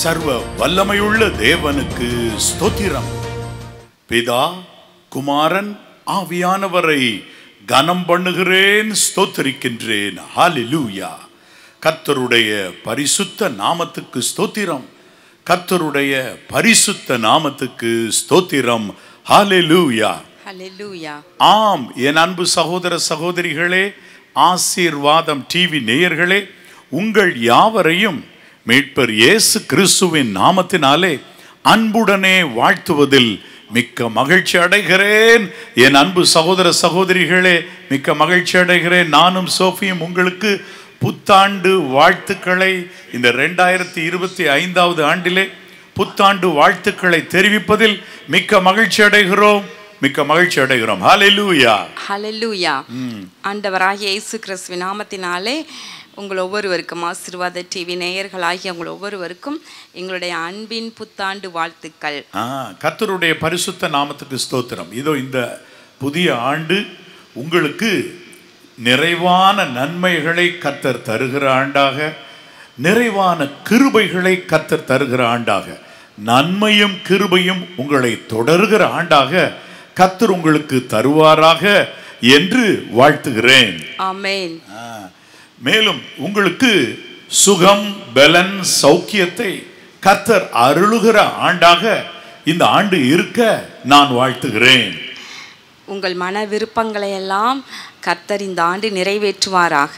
சர்வ வல்லமையுள்ள தேவனுக்கு ஸ்தோத்திரம். பிதா, குமாரன், ஆவியானவரை கனம் பண்ணுகிறேன், ஸ்தோத்திரிக்கின்றேன். ஹல்லேலூயா. கர்த்தருடைய பரிசுத்த நாமத்துக்கு ஸ்தோத்திரம். கர்த்தருடைய பரிசுத்த நாமத்துக்கு ஸ்தோத்திரம். ஹல்லேலூயா. ஹல்லேலூயா. ஆம், என் அன்பு சகோதர சகோதரிகளே, ஆசீர்வாதம் டிவி நேயர்களே, உங்கள் யாவரையும் மீட்பர் இயேசு கிறிஸ்துவின் நாமத்தினாலே அன்புடனே வாழ்த்துவதில் மிக்க மகிழ்ச்சி அடைகிறேன். என் அன்பு சகோதர சகோதரிகளே, மிக்க மகிழ்ச்சி அடைகிறேன். நானும் சோஃபியும் உங்களுக்கு புத்தாண்டு வாழ்த்துக்களை இந்த 2025 ஆண்டிலே புத்தாண்டு வாழ்த்துக்களை தெரிவிப்பதில் மிக்க மகிழ்ச்சி அடைகிறோம். மிக்க மகிழ்ச்சி அடைகிறோம். ஹல்லேலூயா. ஹல்லேலூயா. ஆண்டவராகிய இயேசு கிறிஸ்துவின் நாமத்தினாலே உங்கள் ஒவ்வொருவருக்கும், ஆசீர்வாத டிவி நேயர்களாகிய உங்கள் ஒவ்வொருவருக்கும் எங்களுடைய அன்பின் புத்தாண்டு வாழ்த்துக்கள். கர்த்தருடைய பரிசுத்த நாமத்துக்கு ஸ்தோத்திரம். இதோ இந்த புதிய ஆண்டு உங்களுக்கு நிறைவான நன்மைகளை கர்த்தர் தருகிற ஆண்டாக, நிறைவான கிருபைகளை கர்த்தர் தருகிற ஆண்டாக, நன்மையும் கிருபையும் உங்களை தொடர்கிற ஆண்டாக கர்த்தர் உங்களுக்கு தருவாராக என்று வாழ்த்துகிறேன். ஆமென். மேலும் உங்களுக்கு சுகம், பலன், சௌக்கியத்தை கர்த்தர் அருளுகிற ஆண்டாக இந்த ஆண்டு இருக்க நான் வாழ்த்துகிறேன். உங்கள் மன விருப்பங்களை எல்லாம் கர்த்தர் இந்த ஆண்டு நிறைவேற்றுவாராக.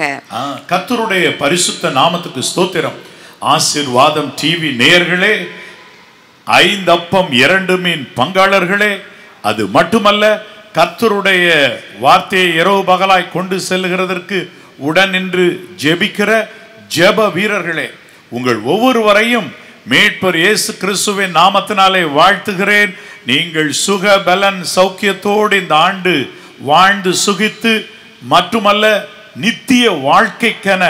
கர்த்தருடைய பரிசுத்த நாமத்துக்கு ஸ்தோத்திரம். ஆசீர்வாதம் டிவி நேயர்களே, 5 அப்பம் 2 மீன் பங்காளர்களே, அது மட்டுமல்ல, கர்த்தருடைய வார்த்தையை இரவு பகலாய் கொண்டு செல்லுகிறதற்கு உடன் நின்று ஜெபிக்கிற ஜெப வீரர்களே, உங்கள் ஒவ்வொருவரையும் மீட்பர் இயேசு கிறிஸ்துவின் நாமத்தினாலே வாழ்த்துகிறேன். நீங்கள் சுக பலன் சௌக்கியத்தோடு இந்த ஆண்டு வாழ்ந்து சுகித்து, மட்டுமல்ல நித்திய வாழ்க்கைக்கென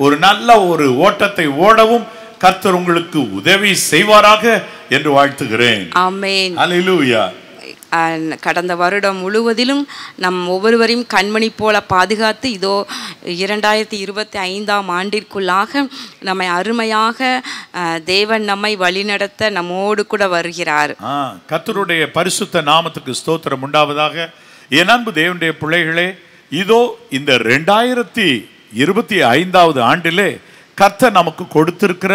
ஒரு நல்ல ஒரு ஓட்டத்தை ஓடவும் கர்த்தர் உங்களுக்கு உதவி செய்வாராக என்று வாழ்த்துகிறேன். ஆமென். ஹல்லேலூயா. கடந்த வருடம் முழுவதிலும் நம் ஒவ்வொருவரையும் கண்மணி போல பாதுகாத்து இதோ 2025 ஆண்டிற்குள்ளாக நம்மை அருமையாக தேவன் நம்மை வழிநடத்த நம்மோடு கூட வருகிறார். கர்த்தருடைய பரிசுத்த நாமத்துக்கு ஸ்தோத்திரம் உண்டாவதாக. என் அன்பு தேவனுடைய பிள்ளைகளே, இதோ இந்த 2025 ஆண்டிலே கர்த்தர் நமக்கு கொடுத்திருக்கிற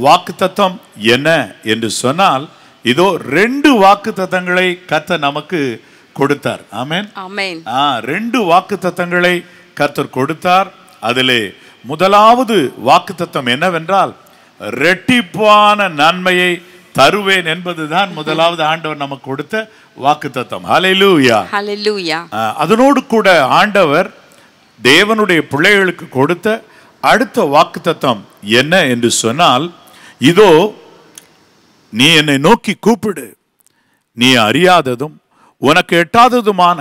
வாக்குத்தத்தம் என்ன என்று சொன்னால், இதோ 2 வாக்குத்தத்தங்களை கர்த்தர் நமக்கு கொடுத்தார். ஆமென். ஆமென். 2 வாக்குத்தத்தங்களை கர்த்தர் கொடுத்தார். அதிலே முதலாவது வாக்குத்தத்தம் என்னவென்றால், இரட்டிப்பான நன்மையை தருவேன் என்பதுதான் முதலாவது ஆண்டவர் நமக்கு கொடுத்த வாக்குத்தத்தம். ஹல்லேலூயா. ஹல்லேலூயா. அதனோடு கூட ஆண்டவர் தேவனுடைய பிள்ளைகளுக்கு கொடுத்த அடுத்த வாக்குத்தத்தம் என்ன என்று சொன்னால், இதோ நீ என்னை நோக்கி கூப்பிடு, நீ அறியாததும் உனக்கு எட்டாததுமான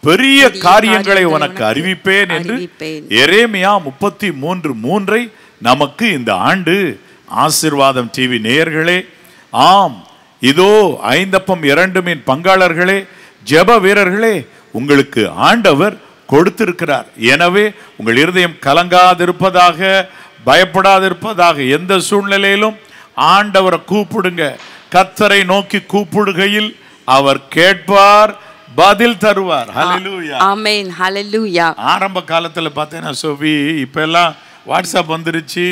பெரிய காரியங்களை உனக்கு அறிவிப்பேன் என்று எரேமியா 33:3 நமக்கு இந்த ஆண்டு, ஆசீர்வாதம் டிவி நேயர்களே, ஆம், இதோ 5 அப்பம் 2 மீன் பங்காளர்களே, ஜெப வீரர்களே, உங்களுக்கு ஆண்டவர் கொடுத்திருக்கிறார். எனவே உங்கள் இருதயம் கலங்காதிருப்பதாக, பயப்படாதிருப்பதாக. எந்த சூழ்நிலையிலும் ஆண்டவரை கூப்பிடுங்க. கர்த்தரை நோக்கி கூப்பிடுகையில் அவர் கேட்பார், பதில் தருவார். ஹல்லேலூயா. ஆமென். ஹல்லேலூயா. ஆரம்ப காலத்துல பார்த்தேன்னா சோபி, இப்ப எல்லாம் வாட்ஸ்அப் வந்துருச்சு,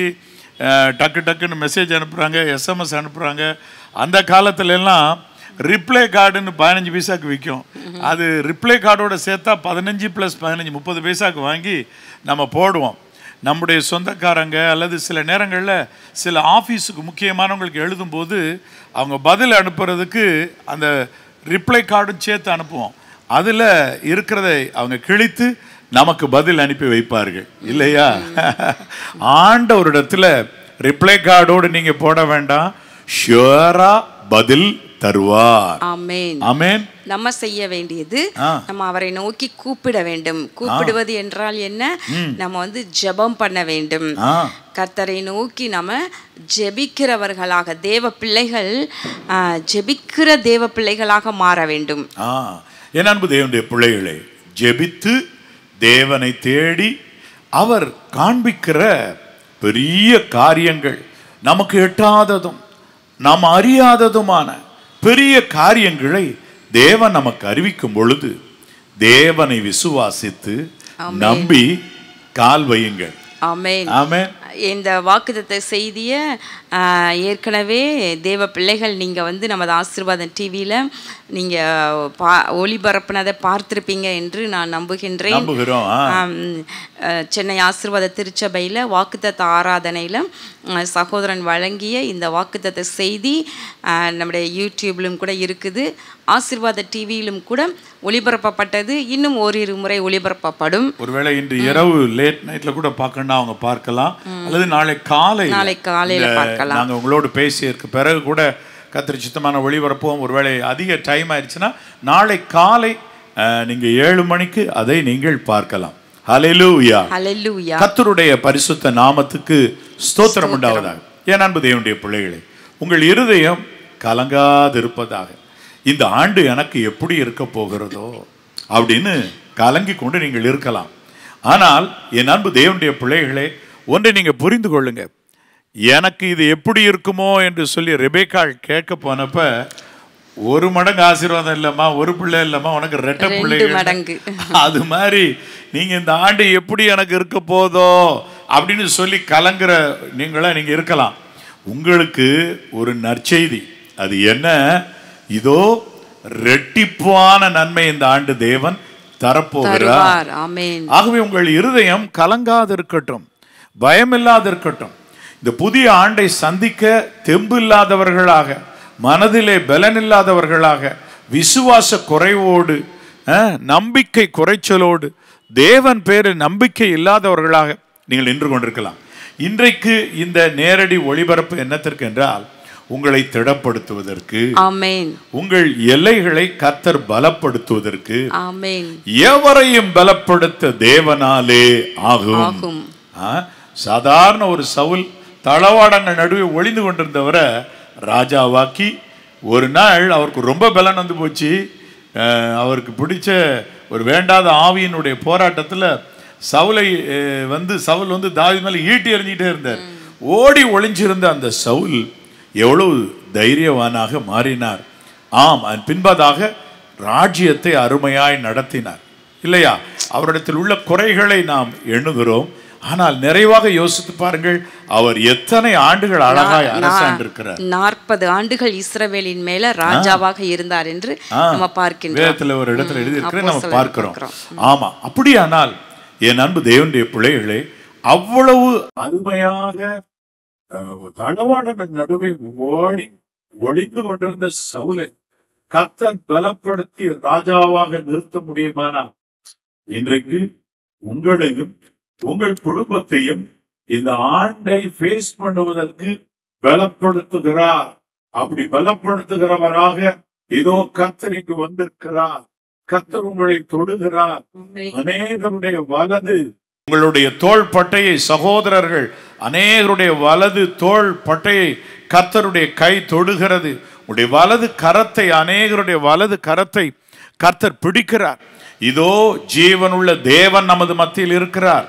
டக்கு டக்குன்னு மெசேஜ் அனுப்புறாங்க, SMS அனுப்புறாங்க. அந்த காலத்துல எல்லாம் ரிப்ளை கார்டுன்னு 15 பைசாக்கு விற்கும். அது ரிப்ளை கார்டோட சேர்த்தா 15 + 15 30 பைசாக்கு வாங்கி நம்ம போடுவோம். நம்முடைய சொந்தக்காரங்க அல்லது சில நேரங்களில் சில ஆஃபீஸுக்கு முக்கியமானவங்களுக்கு எழுதும்போது அவங்க பதில் அனுப்புறதுக்கு அந்த ரிப்ளை கார்டும் சேர்த்து அனுப்புவோம். அதில் இருக்கிறதை அவங்க கிழித்து நமக்கு பதில் அனுப்பி வைப்பார்கள், இல்லையா? ஆண்டவரிடத்தில் ரிப்ளை கார்டோடு நீங்கள் போட வேண்டாம், ஷுவரா பதில் தருவார். ஆமென். ஆமென். நம்ம செய்ய வேண்டியது, நம்ம அவரை நோக்கி கூப்பிட வேண்டும். கூப்பிடுவது என்றால் என்ன? நம்ம ஜெபம் பண்ண வேண்டும். கர்த்தரை நோக்கி நம்ம ஜெபிக்கிறவர்களாக, தேவ பிள்ளைகள் ஜெபிக்கிற தேவ பிள்ளைகளாக மாற வேண்டும். என் அன்பு தேவனுடைய பிள்ளைகளே, ஜெபித்து தேவனை தேடி அவர் காண்பிக்கிற பெரிய காரியங்கள், நமக்கு எட்டாததும் நாம் அறியாததுமான பெரிய காரியங்களை தேவன் நமக்கு அறிவிக்கும் பொழுது தேவனை விசுவாசித்து நம்பி கால் வையுங்கள். ஆமென். ஆமென். இந்த வாக்குத்தத்த செய்தியை ஏற்கனவே தேவ பிள்ளைகள் நீங்கள் வந்து நமது ஆசீர்வாதம் டிவியில் நீங்கள் ஒளிபரப்புனதை பார்த்துருப்பீங்க என்று நான் நம்புகின்றேன். சென்னை ஆசீர்வாத திருச்சபையில் வாக்குத்தத்த ஆராதனையில் சகோதரன் வழங்கிய இந்த வாக்குத்தத்த செய்தி நம்முடைய யூடியூப்லும் கூட இருக்குது, ஆசீர்வாத டிவியிலும் கூட ஒளிபரப்பப்பட்டது. இன்னும் ஓரிரு முறை ஒளிபரப்பப்படும். ஒருவேளை இன்று இரவு லேட் நைட்ல கூட பார்க்கணும்னா அவங்க பார்க்கலாம், அல்லது நாளை காலையில பார்க்கலாம். நாங்கள் உங்களோடு பேசியதற்கு பிறகு கூட கர்த்தர் சித்தமான ஒளிபரப்புவோம். ஒருவேளை அதிக டைம் ஆயிடுச்சுன்னா நாளை காலை நீங்க 7 மணிக்கு அதை நீங்கள் பார்க்கலாம். ஹல்லேலூயா. ஹல்லேலூயா. கர்த்தருடைய பரிசுத்த நாமத்துக்கு ஸ்தோத்திரம் உண்டாவதாக. என் அன்பு தேவனுடைய பிள்ளைகளே, உங்கள் இருதயம் கலங்காதிருப்பதாக. இந்த ஆண்டு எனக்கு எப்படி இருக்க போகிறதோ அப்படின்னு கலங்கி கொண்டு நீங்கள் இருக்கலாம். ஆனால் என் அன்பு தேவனுடைய பிள்ளைகளே, ஒன்றை நீங்க புரிந்து கொள்ளுங்க. எனக்கு இது எப்படி இருக்குமோ என்று சொல்லி ரெபேக்காள் கேட்க போனப்ப, ஒரு மடங்கு ஆசீர்வாதம் இல்லம்மா, ஒரு பிள்ளை இல்லம்மா, உனக்கு 2 பிள்ளைகள். அது மாதிரி நீங்க இந்த ஆண்டு எப்படி எனக்கு இருக்க போதோ அப்படின்னு சொல்லி கலங்குற நீங்க இருக்கலாம். உங்களுக்கு ஒரு நற்செய்தி. அது என்ன? இதோ ரெட்டிப்பான நன்மை இந்த ஆண்டு தேவன் தரப்போகிறார். ஆகவே உங்கள் இருதயம் கலங்காதிருக்கட்டும், பயமில்லாதிருக்கட்டும். இந்த புதிய ஆண்டை சந்திக்க தெம்பு இல்லாதவர்களாக, மனதிலே பலன் இல்லாதவர்களாக, விசுவாச குறைவோடு, நம்பிக்கை குறைச்சலோடு, தேவன் பேரில் நம்பிக்கை இல்லாதவர்களாக நீங்கள் நின்று கொண்டிருக்கலாம். இன்றைக்கு இந்த நேரடி ஒளிபரப்பு என்னத்திற்கு என்றால், உங்களை திடப்படுத்துவதற்கு, உங்கள் எல்லைகளை கர்த்தர் பலப்படுத்துவதற்கு, எவரையும் பலப்படுத்த தேவனாலே ஆகும். சாதாரண ஒரு சவுல் தளவாடங்கள் நடுவே ஒளிந்து கொண்டிருந்தவரை ராஜாவாக்கி, ஒரு நாள் அவருக்கு ரொம்ப பலன் வந்து போச்சு. அவருக்கு பிடிச்ச ஒரு வேண்டாத ஆவியினுடைய போராட்டத்தில் சவுல் வந்து தாவீது மேலே ஈட்டி எறிஞ்சிட்டே இருந்தார். ஓடி ஒளிஞ்சிருந்த அந்த சவுல் எவ்வளவு தைரியவானாக மாறினார். ஆம், அதன் பின்பதாக ராஜ்யத்தை அருமையாய் நடத்தினார் இல்லையா? அவரிடத்தில் உள்ள குறைகளை நாம் எண்ணுகிறோம், ஆனால் நிறைவாக யோசித்து பாருங்கள், அவர் எத்தனை ஆண்டுகள் அழகாய் அரசாண்டிருக்கிறார். 40 ஆண்டுகள் இஸ்ரவேலின் மேல ராஜாவாக இருந்தார் என்று நம்ம பார்க்கின்றோம். வேதத்துல ஒரு இடத்துல எழுதி இருக்கிற நம்ம பார்க்கிறோம். ஆமா, அப்படியானால் என் அன்பு தேவனுடைய பிள்ளைகளே, அவ்வளவு அருமையாக தளவாடங்கள் நடுவே ஒளிந்து கொண்டிருந்த சவுலை கர்த்தர் பலப்படுத்தி ராஜாவாக நிறுத்த முடியுமானால், இன்றைக்கு உங்களையும் உங்கள் குடும்பத்தையும் இந்த ஆண்டை ஃபேஸ் பண்ணுவதற்கு பலப்படுத்துகிறார். அப்படி பலப்படுத்துகிறவராக இதோ கர்த்தர் இங்கு வந்திருக்கிறார். கர்த்தர் உங்களை தொடுகிறார். அநேகருடைய வலது உங்களுடைய தோள் பட்டையை, சகோதரர்கள் அநேகருடைய வலது தோள் பட்டையை கர்த்தருடைய கை தொடுகிறது. உடைய வலது கரத்தை, அநேகருடைய வலது கரத்தை கர்த்தர் பிடிக்கிறார். இதோ ஜீவனுள்ள தேவன் நமது மத்தியில் இருக்கிறார்.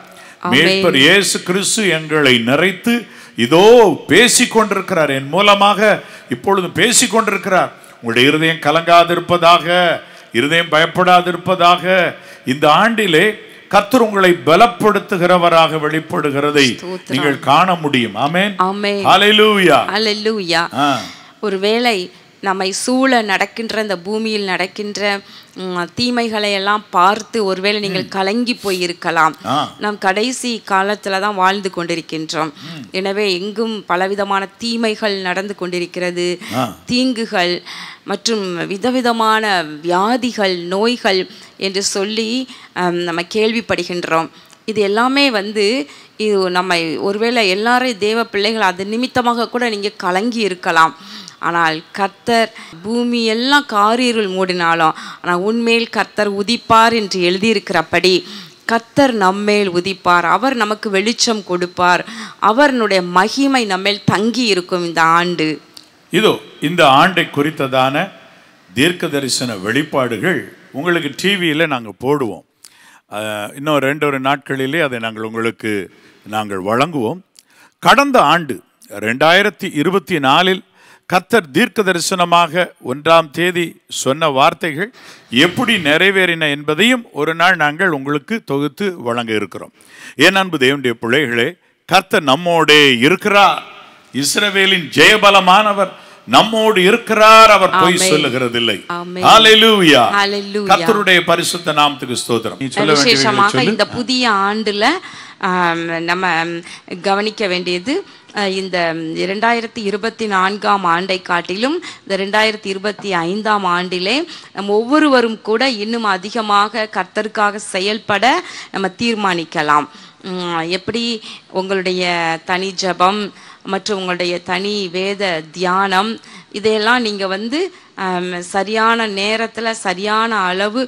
மீட்பர் இயேசு கிறிஸ்து எங்களை நிறைத்து இதோ பேசிக்கொண்டிருக்கிறார். என் மூலமாக இப்பொழுது பேசிக்கொண்டிருக்கிறார். உங்களுடைய இருதயம் கலங்காதிருப்பதாக, இருதயம் பயப்படாதிருப்பதாக. இந்த ஆண்டிலே கர்த்தர் உங்களை பலப்படுத்துகிறவராக வெளிப்படுகிறதை நீங்கள் காண முடியும். ஆமென். ஹல்லேலூயா. ஹல்லேலூயா. ஒருவேளை நம்மை சூழ நடக்கின்ற இந்த பூமியில் நடக்கின்ற தீமைகளை எல்லாம் பார்த்து ஒருவேளை நீங்கள் கலங்கி போயிருக்கலாம். நாம் கடைசி காலத்துல தான் வாழ்ந்து கொண்டிருக்கின்றோம். எனவே எங்கும் பலவிதமான தீமைகள் நடந்து கொண்டிருக்கிறது. தீங்குகள் மற்றும் விதவிதமான வியாதிகள், நோய்கள் என்று சொல்லி நம்ம கேள்விப்படுகின்றோம். இது எல்லாமே இது நம்ம ஒருவேளை எல்லாரும் தேவ பிள்ளைகள் அது நிமித்தமாக கூட நீங்கள் கலங்கி இருக்கலாம். ஆனால் கர்த்தர் பூமி எல்லாம் காரிருள் மூடினாலும் ஆனால் உன்மேல் கர்த்தர் உதிப்பார் என்று எழுதியிருக்கிறபடி கர்த்தர் நம்மேல் உதிப்பார். அவர் நமக்கு வெளிச்சம் கொடுப்பார். அவருடைய மகிமை நம்மேல் தங்கி இருக்கும். இந்த ஆண்டு இதோ இந்த ஆண்டை குறித்ததான தீர்க்க தரிசன வெளிப்பாடுகள் உங்களுக்கு டிவியில் நாங்கள் போடுவோம். இன்னும் 2 நாட்களிலே அதை நாங்கள் வழங்குவோம். கடந்த ஆண்டு 2024 கர்த்தர் தீர்க்க தரிசனமாக 1ஆம் தேதி சொன்ன வார்த்தைகள் எப்படி நிறைவேறின என்பதையும் ஒரு நாள் நாங்கள் உங்களுக்கு தொகுத்து வழங்க இருக்கிறோம். என் அன்பு தேவனுடைய பிள்ளைகளே, கர்த்தர் நம்மோடே இருக்கிறார். இஸ்ரவேலின் ஜெயபலமானவர் நம்மோடு இருக்கிறார். அவர் பொய் சொல்லுகிறதில்லை. ஹல்லேலூயா. கர்த்தருடைய பரிசுத்த நாமத்துக்கு ஸ்தோத்திரம். விசேஷமாக இந்த புதிய ஆண்டுல நம்ம கவனிக்க வேண்டியது, இந்த 2024ஆம் ஆண்டை காட்டிலும் இந்த 2025ஆம் ஆண்டிலே நம்ம ஒவ்வொருவரும் கூட இன்னும் அதிகமாக கர்த்தருக்காக செயல்பட நம்ம தீர்மானிக்கலாம். எப்படி உங்களுடைய தனி ஜெபம் மற்றும் உங்களுடைய தனி வேத தியானம் இதையெல்லாம் நீங்கள் சரியான நேரத்தில் சரியான அளவு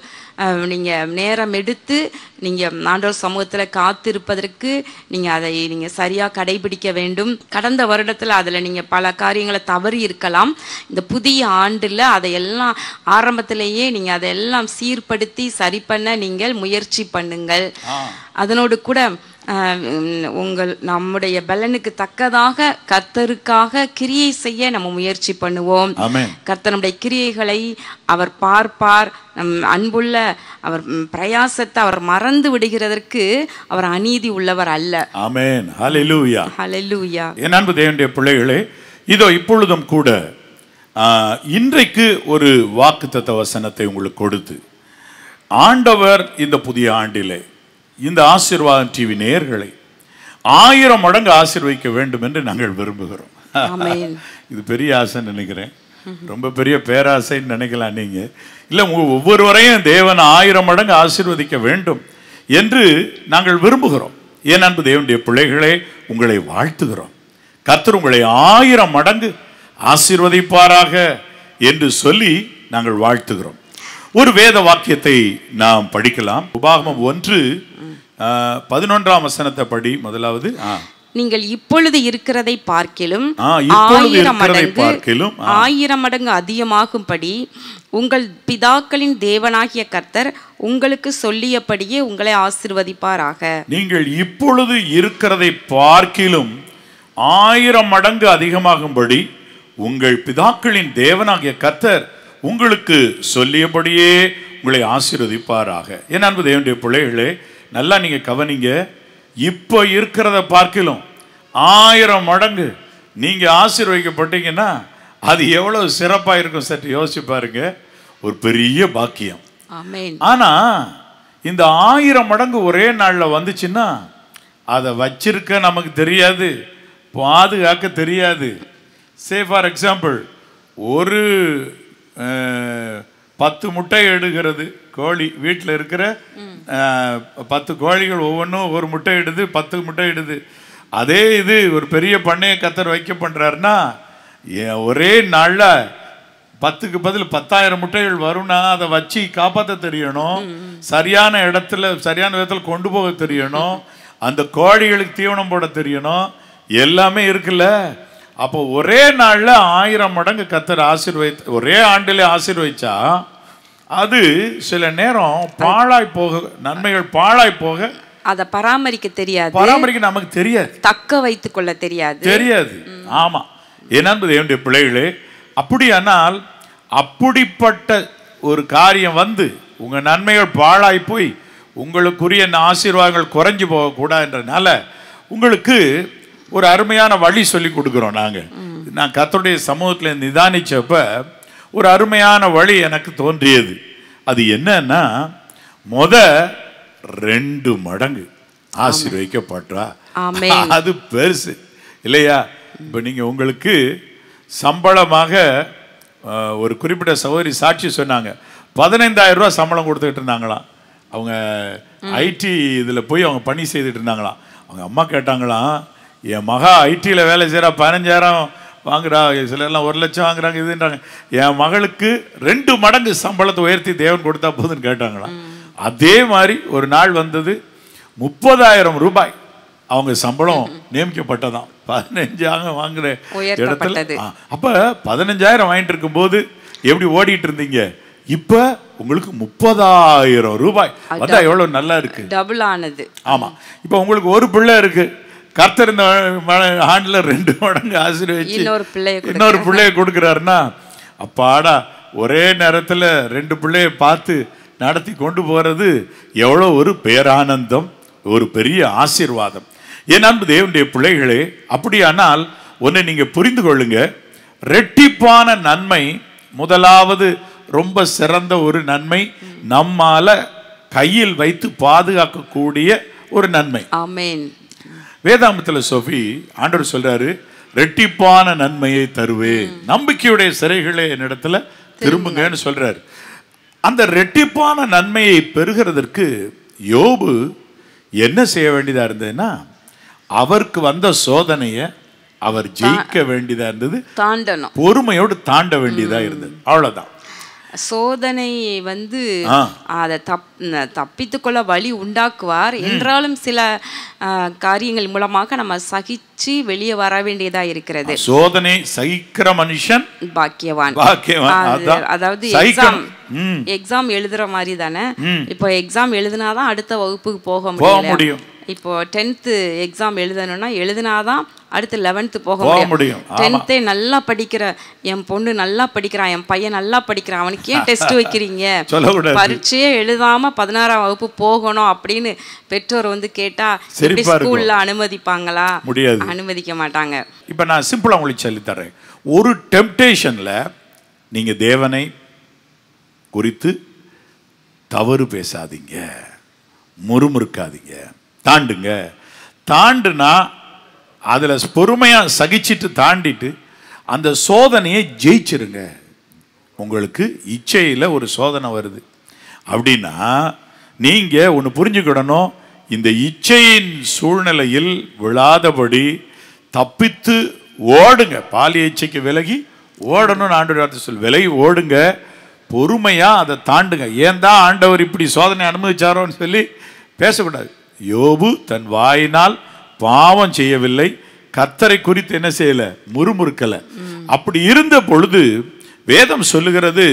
நீங்கள் நேரம் எடுத்து நீங்கள் ஆண்டவர் சமூகத்தில் காத்திருப்பதற்கு அதை நீங்கள் சரியாக கடைபிடிக்க வேண்டும். கடந்த வருடத்தில் அதில் நீங்கள் பல காரியங்களை தவறி இருக்கலாம். இந்த புதிய ஆண்டில் அதையெல்லாம் ஆரம்பத்திலேயே நீங்கள் அதையெல்லாம் சீர்படுத்தி சரி பண்ண நீங்கள் முயற்சி பண்ணுங்கள். அதனோடு கூட நம்முடைய பலனுக்கு தக்கதாக கர்த்தருக்காக கிரியை செய்ய நம்ம முயற்சி பண்ணுவோம். கர்த்தர் நம்முடைய கிரியைகளை அவர் பார்ப்பார். அன்புள்ள அவர் பிரயாசத்தை அவர் மறந்து விடுகிறதற்கு அவர் அநீதி உள்ளவர் அல்ல. ஆமென். ஹல்லேலூயா. ஹல்லேலூயா. என் அன்பு தேவனுடைய பிள்ளைகளே, இதோ இப்பொழுதும் கூட இன்றைக்கு ஒரு வாக்குத்தத்த வசனத்தை உங்களுக்கு கொடுத்து ஆண்டவர் இந்த புதிய ஆண்டிலே இந்த ஆசீர்வாதம் டிவி நேயர்களை 1000 மடங்கு ஆசீர்வதிக்க வேண்டும் என்று நாங்கள் விரும்புகிறோம். இது பெரிய ஆசைன்னு நினைக்கிறேன். ரொம்ப பெரிய பேராசைன்னு நினைக்கலாம் நீங்க. இல்லை, ஒவ்வொருவரையும் தேவன் 1000 மடங்கு ஆசீர்வதிக்க வேண்டும் என்று நாங்கள் விரும்புகிறோம். என் அன்பு தேவனுடைய பிள்ளைகளே, உங்களை வாழ்த்துகிறோம். கர்த்தர் உங்களை 1000 மடங்கு ஆசீர்வதிப்பாராக என்று சொல்லி நாங்கள் வாழ்த்துகிறோம். ஒரு வேத வாக்கியத்தை நாம் படிக்கலாம். உபாகமம் 1:11ஆம் வசனத்தை படி. முதலாவது, நீங்கள் இப்பொழுது இருக்கிறதை பார்க்கிலும் 1000 மடங்கு அதிகமாகும்படி உங்கள் பிதாக்களின் தேவனாகிய கர்த்தர் உங்களுக்கு சொல்லியபடியே உங்களை ஆசீர்வதிப்பாராக. நீங்கள் இப்பொழுது இருக்கிறதை பார்க்கிலும் 1000 மடங்கு அதிகமாகும்படி உங்கள் பிதாக்களின் தேவனாகிய கர்த்தர் உங்களுக்கு சொல்லியபடியே உங்களை ஆசீர்வதிப்பாராக. என் அன்பு தேவனுடைய பிள்ளைகளே, நல்லா நீங்க கவனிங்க. இப்போ இருக்கிறத பார்க்கிலும் 1000 மடங்கு நீங்க ஆசீர்வதிக்கப்பட்டீங்கன்னா அது எவ்வளவு சிறப்பா இருக்கும் சற்று யோசிச்சு பாருங்க. ஒரு பெரிய பாக்கியம். ஆனா இந்த 1000 மடங்கு ஒரே நாள்ல வந்துச்சுன்னா அதை வச்சிருக்க நமக்கு தெரியாது, பாதுகாக்க தெரியாது. சே ஃபார் எக்ஸாம்பிள், ஒரு 10 முட்டை எடுக்கிறது கோழி. வீட்டில் இருக்கிற 10 கோழிகள் ஒவ்வொன்றும் ஒரு முட்டை இடுது, 10 முட்டை இடுது. அதே இது ஒரு பெரிய பண்ணையை கர்த்தர் வைக்க பண்ணுறாருன்னா ஒரே நாளில் 10க்கு பதில் 10,000 முட்டைகள் வரும்னா அதை வச்சு காப்பாற்ற தெரியணும், சரியான இடத்துல சரியான விதத்தில் கொண்டு போக தெரியணும், அந்த கோழிகளுக்கு தீவனம் போட தெரியணும், எல்லாமே இருக்குல்ல. அப்போ ஒரே நாளில் 1000 மடங்கு கர்த்தர் ஒரே ஆண்டிலே ஆசீர்வதிச்சா அது சில நேரம் பாழாய் போக, நன்மைகள் பாழாய் போக அதை பராமரிக்க தெரியாது, பராமரிக்க நமக்கு தெரியாது, தக்க வைத்துக் கொள்ள தெரியாது. ஆமா, என் அன்பு தேவனுடைய பிள்ளைகளே, அப்படியானால் அப்படிப்பட்ட ஒரு காரியம் உங்க நன்மைகள் பாழாய் போய் உங்களுக்குரிய ஆசீர்வாதங்கள் குறைஞ்சு போகக்கூடாதுன்றதுனால உங்களுக்கு ஒரு அருமையான வழி சொல்லி கொடுக்குறோம். நான் கர்த்தருடைய சமூகத்தில் நிதானிச்சப்ப ஒரு அருமையான வழி எனக்கு தோன்றியது. அது என்னன்னா, 2 மடங்கு ஆசீர்வதிக்கப்பட்டா அது பெருசு இல்லையா? இப்போ நீங்க உங்களுக்கு சம்பளமாக ஒரு குறிப்பிட்ட சகோதரி சாட்சி சொன்னாங்க, 15,000 ரூபா சம்பளம் கொடுத்துக்கிட்டு இருந்தாங்களாம். அவங்க ஐடி இதில் போய் அவங்க பணி செய்துட்டு இருந்தாங்களாம். அவங்க அம்மா கேட்டாங்களாம், என் மகா ஐடியில் வேலை செய்கிறா, 15,000 வாங்குறா, சிலர்லாம் 1 லட்சம் வாங்குறாங்க இதுன்றாங்க. என் மகளுக்கு 2 மடங்கு சம்பளத்தை உயர்த்தி தேவன் கொடுத்தா போதுன்னு கேட்டாங்களாம். அதே மாதிரி ஒரு நாள் வந்தது, 30,000 ரூபாய் அவங்க சம்பளம் நியமிக்கப்பட்டதாம். 15 வாங்குற இடத்துல. அப்ப 15,000 வாங்கிட்டு இருக்கும் போது எப்படி ஓடிட்டு இருந்தீங்க, இப்ப உங்களுக்கு 30,000 ரூபாய் வந்தா எவ்வளவு நல்லா இருக்கு, டபுள் ஆனது. ஆமா, இப்ப உங்களுக்கு ஒரு பிள்ளை இருக்கு, கர்த்தர் இந்த ஆண்டுல 2 மடங்கு ஆசீர்வதிச்சு இன்னொரு பிள்ளைய கொடுக்குறாருன்னா, அப்பாடா ஒரே நேரத்தில் 2 பிள்ளைய பார்த்து நடத்தி கொண்டு போறது எவ்வளோ ஒரு பேரானந்தம், ஒரு பெரிய ஆசீர்வாதம். என் அன்பு தேவனுடைய பிள்ளைகளே, அப்படியானால் ஒன்றை நீங்க புரிந்து கொள்ளுங்க. ரெட்டிப்பான நன்மை முதலாவது ரொம்ப சிறந்த ஒரு நன்மை, நம்மால கையில் வைத்து பாதுகாக்கக்கூடிய ஒரு நன்மை. ஆமென். வேதாமத்தில் சோஃபி ஆண்டவர் சொல்றாரு, ரெட்டிப்பான நன்மையை தருவேன், நம்பிக்கையுடைய சிறைகளே என்னிடத்துல திரும்புங்கன்னு சொல்றாரு. அந்த ரெட்டிப்பான நன்மையை பெறுகிறதற்கு யோபு என்ன செய்ய வேண்டியதா இருந்ததுன்னா, அவருக்கு வந்த சோதனையை அவர் ஜெயிக்க வேண்டியதா இருந்தது, தாண்டணும், பொறுமையோடு தாண்ட வேண்டியதா இருந்தது. அவ்வளவுதான். சோதனை அதை தப்பித்துக்கொள்ள வழி உண்டாக்குவார் என்றாலும் சில காரியங்கள் மூலமாக நம்ம சகிச்சு வெளியே வர வேண்டியதா இருக்கிறது. சோதனை சகிக்கிற மனுஷன் பாக்கியவான். அதாவது எக்ஸாம் எழுதுற மாதிரி தானே. இப்போ எக்ஸாம் எழுதினாதான் அடுத்த வகுப்புக்கு போக முடியும். இப்போ 10th எக்ஸாம் எழுதினாதான் அடுத்து 11th போக முடியும். 10th நல்லா படிக்கிற என் பொண்ணு நல்லா படிக்கிறான், என் பையன் நல்லா படிக்கிறான், அவனுக்கு ஏன் டெஸ்ட் வைக்கிறீங்க, பரீட்சையே எழுதாம 16ஆம் வகுப்பு போகணும் அப்படின்னு பெற்றோர் கேட்டா ஸ்கூல்ல அனுமதிப்பாங்களா? முடியாது, அனுமதிக்க மாட்டாங்க. இப்ப நான் சிம்பிளா உங்களுக்கு சொல்லி தரேன். ஒரு டெம்ப்டேஷன்ல நீங்க தேவனை குறித்து தவறு பேசாதீங்க, முறுமுறுக்காதீங்க, தாண்டுங்க. தாண்டுனா அதுல பொறுமையா சகிச்சிட்டு தாண்டிட்டு அந்த சோதனையை ஜெயிச்சிருங்க. உங்களுக்கு இச்சையில ஒரு சோதனை வருது அப்படின்னா நீங்க ஒன்று புரிஞ்சுக்கிடணும், இந்த இச்சையின் சூழ்நிலையில் விழாதபடி தப்பித்து ஓடுங்க. பாலிய இச்சைக்கு விலகி ஓடணும்னு ஆண்டவர் சொல், விலகி ஓடுங்க, பொறுமையா அதை தாண்டுங்க. ஏன் தான் ஆண்டவர் இப்படி சோதனை அனுமதிச்சாரோன்னு சொல்லி பேசக்கூடாது. யோபு தன் வாயினால் பாவம் செய்யவில்லை, கர்த்தரை குறித்து என்ன செய்யல, முறுமுறுக்கல. அப்படி இருந்த பொழுது வேதம் சொல்லுகிறது,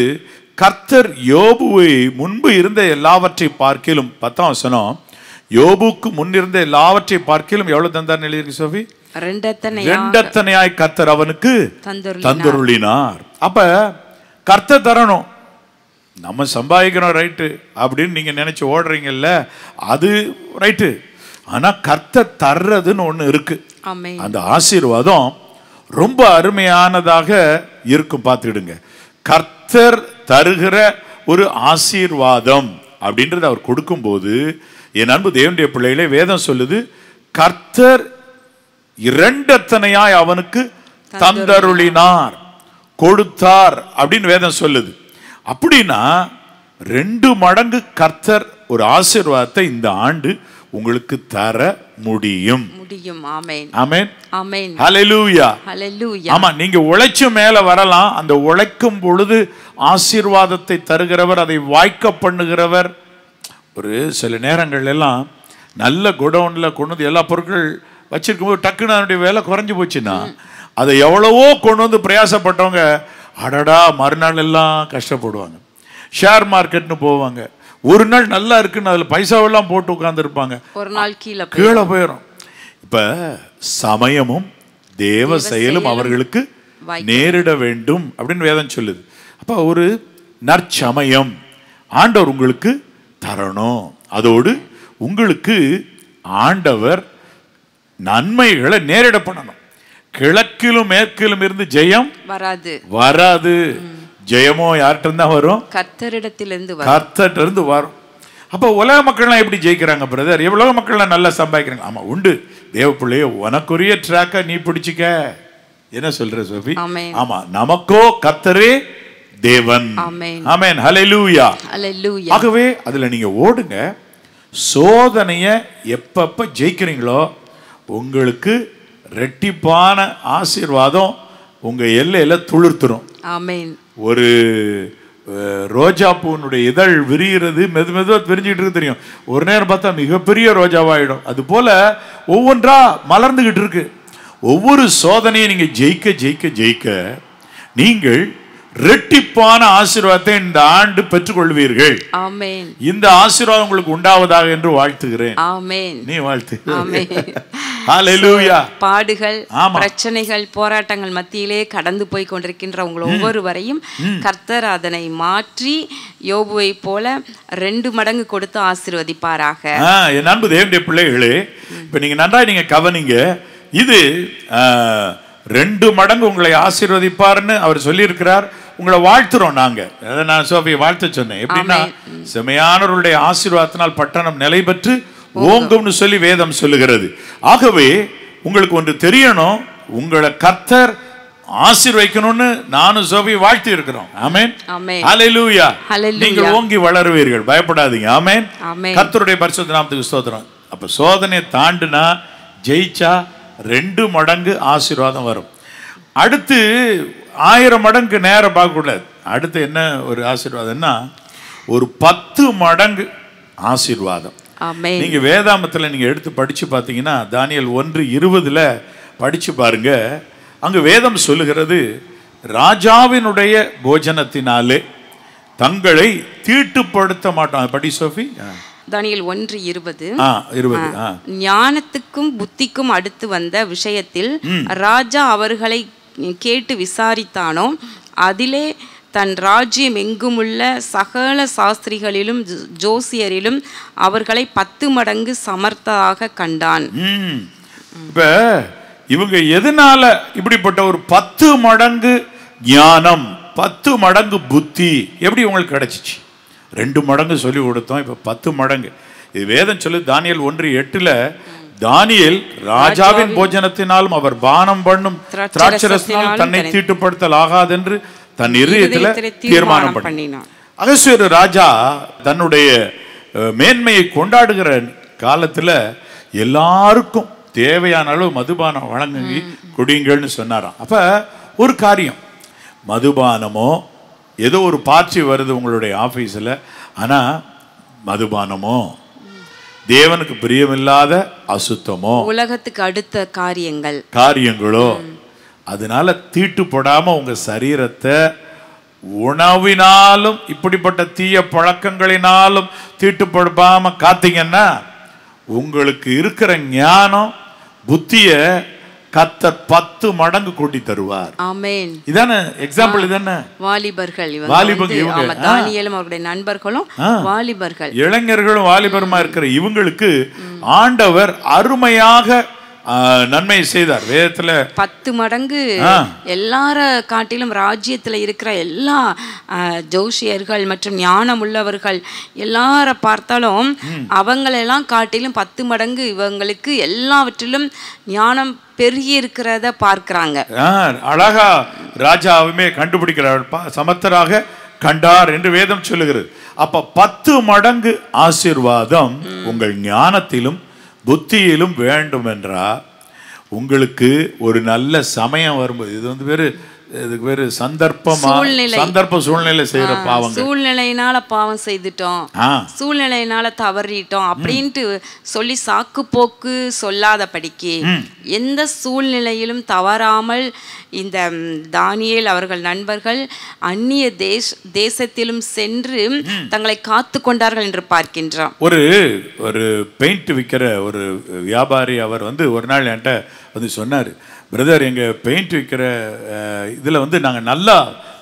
கர்த்தர் யோபுவை முன்பு இருந்த எல்லாவற்றை பார்க்கிலும், 10ஆம் வசனம், யோபுக்கு முன் இருந்த எல்லாவற்றை பார்க்கிலும் எவ்வளவு தந்தார் எழுதியிருக்கு சோபி? 2 கர்த்தர் அவனுக்கு தந்தருளினார். அப்ப கர்த்தர் தரணும், நம்ம சம்பாதிக்கிறோம் ரைட்டு அப்படின்னு நீங்க நினைச்சு ஓடுறீங்கல்ல, அது ரைட்டு. ஆனா கர்த்தர் தர்றதுன்னு ஒண்ணு இருக்கு. அந்த ஆசீர்வாதம் ரொம்ப அருமையானதாக இருக்கும். பார்த்துடுங்க, கர்த்தர் தருகிற ஒரு ஆசீர்வாதம் அப்படின்றது அவர் கொடுக்கும்போது, என் அன்பு தேவனுடைய பிள்ளைகளே, வேதம் சொல்லுது, கர்த்தர் 2 அவனுக்கு தந்தருளினார், கொடுத்தார் அப்படின்னு வேதம் சொல்லுது. அப்படின்னா 2 மடங்கு கர்த்தர் ஒரு ஆசீர்வாதத்தை இந்த ஆண்டு உங்களுக்கு தர முடியும். ஆமென், ஆமென், ஆமென், ஹல்லேலூயா, ஹல்லேலூயா. ஆமா, நீங்க உழைச்சு மேல வரலாம். அந்த உழைக்கும் பொழுது ஆசீர்வாதத்தை தருகிறவர், அதை வாய்க்க பண்ணுகிறவர். ஒரு சில நேரங்கள் எல்லாம் நல்ல குடவுன்ல கொண்டு வந்து எல்லா பொருட்கள் வச்சிருக்கும் போது டக்குன்னு அதனுடைய விலை குறைஞ்சு போச்சுன்னா, அதை எவ்வளவோ கொண்டு வந்து பிரயாசப்பட்டவங்க அடடா மறுநாள் எல்லாம் கஷ்டப்படுவாங்க. ஷேர் மார்க்கெட்னு போவாங்க, ஒரு நாள் நல்லா இருக்குன்னு அதில் பைசாவெல்லாம் போட்டு உட்கார்ந்துருப்பாங்க, ஒரு நாள் கீழே போயிடும். இப்ப சமயமும் தேவ செயலும் அவர்களுக்கு நேரிட வேண்டும் அப்படின்னு வேதம் சொல்லுது. அப்ப ஒரு நற்சமயம் ஆண்டவர் உங்களுக்கு தரணும். அதோடு உங்களுக்கு ஆண்டவர் நன்மைகளை நேரிட பண்ணணும். கிழக்கிலும் மேற்கிலும் இருந்து ஜெயம் வராது. ஜெயமோ யார்கிட்ட தான் வரும்? கர்த்தரிடத்திலிருந்து வரும். அப்ப உலக மக்கள்லாம் எப்படி ஜெயிக்கிறாங்க பிரதர்? உலக மக்கள்லாம் நல்லா சம்பாதிக்கிறாங்க. ஆமா உண்டு, தேவ பிள்ளைய உனக்குரிய ட்ராக்க நீ பிடிச்சிக்க. என்ன சொல்ற சோபி? ஆமா, நமக்கோ கர்த்தரே தேவன். ஆமென், ஹல்லேலூயா. ஆகவே அதுல நீங்க ஓடுங்க. சோதனைய எப்பப்ப ஜெயிக்கிறீங்களோ உங்களுக்கு ரெட்டிப்பான ஆசீர்வாதம் உங்க எல்லையில துளிர்த்துரும். ஆமென். ஒரு ரோஜா பூனுடைய இதழ் விரிகிறது, மெதுவா விரிஞ்சுக்கிட்டு இருக்கு தெரியும். ஒரு நேரம் பார்த்தா மிகப்பெரிய ரோஜாவாயிடும். அது போல ஒவ்வொன்றா மலர்ந்துகிட்டு இருக்கு. ஒவ்வொரு சோதனையை நீங்க ஜெயிக்க ஜெயிக்க ஜெயிக்க நீங்கள் ரெட்டிப்பான ஆசீர்வாதத்தை இந்த ஆண்டு பெற்றுக்கொள்வீர்கள். ஆமென். இந்த ஆசீர்வாதம் உங்களுக்கு உண்டாவதாக என்று வாழ்த்துகிறேன். ஆமென். நீ வாழ்த்து. ஆமென். ஹல்லேலூயா. பாடுகள், பிரச்சனைகள், போராட்டங்கள் மத்தியிலே கடந்து போய் கொண்டிருக்கின்ற உங்கள் ஒவ்வொருவரையும் கர்த்தர் அதனை மாற்றி யோபுவை போல 2 மடங்கு கொடுத்து ஆசீர்வதிப்பாராக. என் அன்பு தேவனுடைய பிள்ளைகளே, இப்ப நீங்க நன்றாய் நீங்க கவனிங்க. இது 2 மடங்கு உங்களை ஆசீர்வதிப்பார்னு அவர் சொல்லியிருக்கிறார். உங்களை வாழ்த்துறோம் நாங்க. அதை நான் சோபியை வாழ்த்து சொன்னேன். எப்படின்னா, செமையானவருடைய ஆசீர்வாதத்தினால் பட்டணம் நிலை பெற்று ஓங்கும்னு சொல்லி வேதம் சொல்லுகிறது. ஆகவே உங்களுக்கு ஒன்று தெரியணும், உங்களை கர்த்தர் ஆசீர்வதிக்கணும்னு நானும் சோபியை வாழ்த்தி இருக்கிறோம். ஆமென். ஹல்லேலூயா. நீங்கள் ஓங்கி வளருவீர்கள், பயப்படாதீங்க. ஆமென். கர்த்தருடைய பரிசுத்த நாமத்துக்கு ஸ்தோத்திரம். அப்ப சோதனை தாண்டுனா, ஜெயிச்சா 2 மடங்கு ஆசீர்வாதம் வரும். அடுத்து 1000 மடங்கு நேரம் பார்க்கக்கூடாது. அடுத்து என்ன ஒரு ஆசீர்வாதம்னா, ஒரு 10 மடங்கு ஆசீர்வாதம். நீங்க வேதாமத்தில் நீங்க எடுத்து படிச்சு பார்த்தீங்கன்னா, தானியேல் 1:20 படிச்சு பாருங்க. அங்கு வேதம் சொல்லுகிறது, ராஜாவினுடைய போஜனத்தினாலே தங்களை தீட்டுப்படுத்த மாட்டான். படி சோஃபி. தானியேல் 1:20. ஞானத்துக்கும் புத்திக்கும் அடுத்து வந்த விஷயத்தில் ராஜா அவர்களை கேட்டு விசாரித்தானோ, அதிலே தன் ராஜ்யம் எங்குமுள்ள சகல சாஸ்திரிகளிலும் ஜோசியரிலும் அவர்களை 10 மடங்கு சமர்த்ததாக கண்டான். இப்ப இவங்க எதனால இப்படிப்பட்ட ஒரு 10 மடங்கு ஞானம், 10 மடங்கு புத்தி எப்படி உங்களுக்கு கிடைச்சிச்சு? 2 மடங்கு சொல்லி கொடுத்தோம், இப்ப 10 மடங்கு. இது வேதம் சொல்லு. தானியேல் 1:8 தானியேல் ராஜாவின் போஜனத்தினாலும் அவர் பானம் பண்ணும் திராட்சரசத்தினாலும் தன்னை தீட்டுப்படுத்தல் ஆகாது என்று தன் இதயத்தில் தீர்மானம் பண்ணினான். அகஸ்வேரு ராஜா தன்னுடைய மேன்மையை கொண்டாடுகிற காலத்துல எல்லாருக்கும் தேவையான அளவு மதுபானம் வழங்கி குடிங்கள்னு சொன்னாராம். அப்ப ஒரு காரியம், மதுபானமோ ஏதோ ஒரு பார்ட்டி வருது உங்களுடைய ஆபீஸ்ல, ஆனா மதுபானமோ தேவனுக்கு பிரியமில்லாத அசுத்தமோ உலகத்துக்கு அடுத்த காரியங்களோ அதனால தீட்டுப்படாம உங்க சரீரத்தை உணவினாலும் இப்படிப்பட்ட தீய பழக்கங்களினாலும் தீட்டுப்படுத்தாம காத்தீங்கன்னா உங்களுக்கு இருக்கிற ஞானம் புத்திய கர்த்தர் 10 மடங்கு கூட்டி தருவார். ஆமென். இதானே எக்ஸாம்பிள். இதானே வாலிபர்கள், வாலிபர்கள், தானியேலும் அவருடைய நண்பர்களும் வாலிபர்கள், இளைஞர்களும் வாலிபருமா இருக்கிற இவங்களுக்கு ஆண்டவர் அருமையாக நன்மை செய்தார். வேதத்துல 10 மடங்கு எல்லார காட்டிலும் ராஜ்யத்துல இருக்கிற எல்லா ஜோசியர்கள் மற்றும் ஞானம் உள்ளவர்கள் எல்லார பார்த்தாலும் அவங்களெல்லாம் காட்டிலும் 10 மடங்கு இவங்களுக்கு எல்லாவற்றிலும் ஞானம் பெருகி இருக்கிறத பார்க்கிறாங்க. அழகா ராஜாவுமே கண்டுபிடிக்கிறார், சமத்தராக கண்டார் என்று வேதம் சொல்லுகிறது. அப்ப 10 மடங்கு ஆசீர்வாதம் உங்கள் ஞானத்திலும் புத்தியிலும் வேண்டும் என்றால் உங்களுக்கு ஒரு நல்ல சமயம் வரும்போது, இது வந்து இதுக்கு பேரு சந்தர்ப்ப சூழ்நிலை செய்யற பாவம். சூழ்நிலையினால பாவம் செய்துட்டோம், சூழ்நிலையினால தவறிட்டோம் அப்படின்ட்டு சொல்லி சாக்கு போக்கு சொல்லாதபடிக்கு எந்த சூழ்நிலையிலும் தவறாமல் இந்த தானியேல் அவர்கள் நண்பர்கள் அந்நிய தேசத்திலும் சென்று தங்களை காத்து கொண்டார்கள் என்று பார்க்கின்றோம். ஒரு பெயிண்ட் விற்கிற ஒரு வியாபாரி அவர் வந்து ஒரு நாள் என்கிட்ட வந்து சொன்னார், பிரதர் எங்கள் பெயிண்ட் விற்கிற இதில் வந்து நாங்கள் நல்லா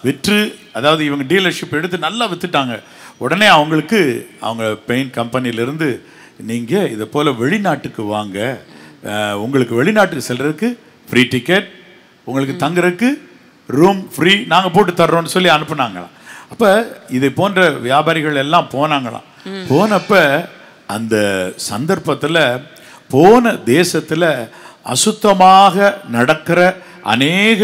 விற்று, அதாவது இவங்க டீலர்ஷிப் எடுத்து நல்லா விற்றுட்டாங்க. உடனே அவங்க பெயிண்ட் கம்பெனியிலேருந்து நீங்கள் இதை போல் வெளிநாட்டுக்கு வாங்க, உங்களுக்கு வெளிநாட்டுக்கு செல்றதுக்கு ஃப்ரீ டிக்கெட், உங்களுக்கு தங்குறதுக்கு ரூம் ஃப்ரீ நாங்கள் போட்டு தர்றோம்னு சொல்லி அனுப்புனாங்களாம். அப்போ இதை போன்ற வியாபாரிகள் எல்லாம் போனாங்களாம். போனப்ப அந்த சந்தர்ப்பத்தில் போன தேசத்தில் அசுத்தமாக நடக்கிற அநேக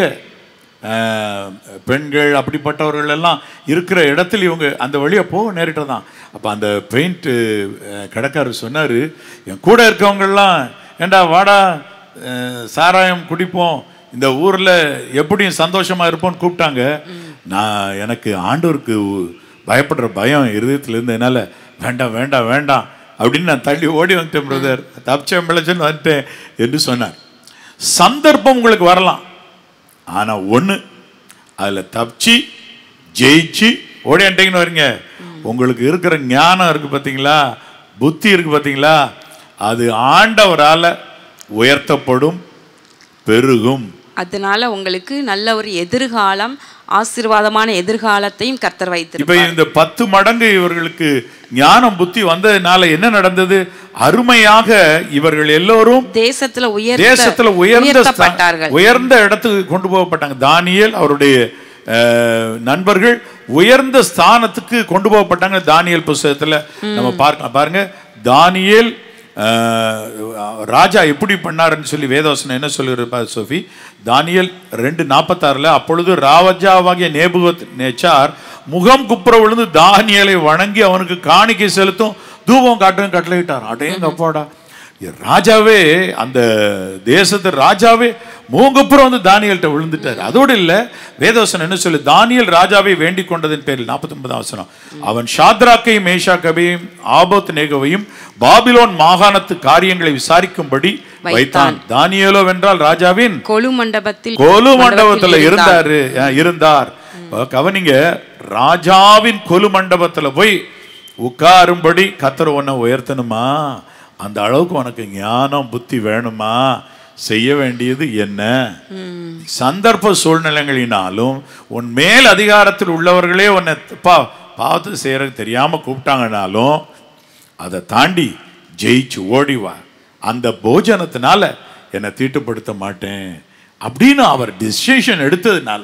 பெண்கள் அப்படிப்பட்டவர்கள் எல்லாம் இருக்கிற இடத்துல இவங்க அந்த வழியை போக நேரிட்டதான். அப்போ அந்த பெயிண்ட் கடைக்காரர் சொன்னார், என் கூட இருக்கவங்கெல்லாம் ஏண்டா வாடா சாராயம் குடிப்போம், இந்த ஊரில் எப்படியும் சந்தோஷமாக இருப்போம்னு கூப்பிட்டாங்க. நான் எனக்கு ஆண்டவருக்கு பயப்படுற பயம் இருதயத்தில் இருந்ததுனால வேண்டாம் வேண்டாம் வேண்டாம் அப்படின்னு நான் தள்ளி ஓடி வந்துட்டேன் பிரதர், தப்பிச்சேன் பிழைச்சேன்னு வந்துட்டேன் என்று சொன்னார். சந்தர்ப்பம் உங்களுக்கு வரலாம், ஆனால் ஒன்று அதில் தப்பிச்சு ஜெயிச்சு ஓடியாண்டிங்கன்னு வரீங்க. உங்களுக்கு இருக்கிற ஞானம் இருக்கு பார்த்தீங்களா, புத்தி இருக்கு பார்த்தீங்களா, அது ஆண்டவரால் உயர்த்தப்படும், பெருகும். அதனால உங்களுக்கு நல்ல ஒரு எதிர்காலம், ஆசீர்வாதமான எதிர்காலத்தையும் கர்த்தர் வைத்திருப்பார். இப்ப இந்த 10 மடங்கு இவர்களுக்கு ஞானம் புத்தி வந்ததுனால என்ன நடந்தது? அருமையாக இவர்கள் எல்லோரும் தேசத்துல உயர்ந்த இடத்துக்கு கொண்டு போகப்பட்டாங்க. தானியேல் அவருடைய நண்பர்கள் உயர்ந்த ஸ்தானத்துக்கு கொண்டு போகப்பட்டாங்க. தானியேல் புத்தகத்துல நம்ம பாருங்க, தானியேல் ராஜா எப்படி பண்ணாருன்னு சொல்லி வேதவசனம் என்ன சொல்லுகிறது சோஃபி? தானியேல் 2:46 அப்பொழுது ராஜாவாகிய நேபுகத்நேச்சார் முகம் குப்புற விழுந்து தானியேலை வணங்கி அவனுக்கு காணிக்கை செலுத்தும் தூபம் காட்டும் கட்டளையிட்டார். அடையங்க அப்பாடா, ராஜாவே, அந்த தேசத்து ராஜாவே மூங்கப்புறம் வந்து தானியேல்கிட்ட விழுந்துட்டார். அதோடு இல்லை, வேதவசனம் என்ன சொல்லு? தானியேல் ராஜாவை வேண்டிக் கொண்டதன் பேரில் 49 வசனம், அவன் ஷாத்ராக்கையும் மேஷாக்கையும் ஆபேத்நேகோவையும் பாபிலோன் மாகாணத்து காரியங்களை விசாரிக்கும்படி வைத்தான். தானியேலோ வென்றால் ராஜாவின் கொலு மண்டபத்தில் இருந்தார். கவனிங்க, ராஜாவின் கொலு மண்டபத்துல போய் உட்காரும்படி கர்த்தர் உன்னை உயர்த்தணுமா? அந்த அளவுக்கு உனக்கு ஞானம் புத்தி வேணுமா? செய்ய வேண்டியது என்ன? சந்தர்ப்ப சூழ்நிலைகளினாலும் உன் மேல் அதிகாரத்தில் உள்ளவர்களே உன்னை பாவத்தை செய்யறதுக்கு தெரியாம கூப்பிட்டாங்கனாலும் அதை தாண்டி ஜெயிச்சு ஓடிவா. அந்த போஜனத்தினால என்னை தீட்டுப்படுத்த மாட்டேன் அப்படின்னு அவர் டிசிஷன் எடுத்ததுனால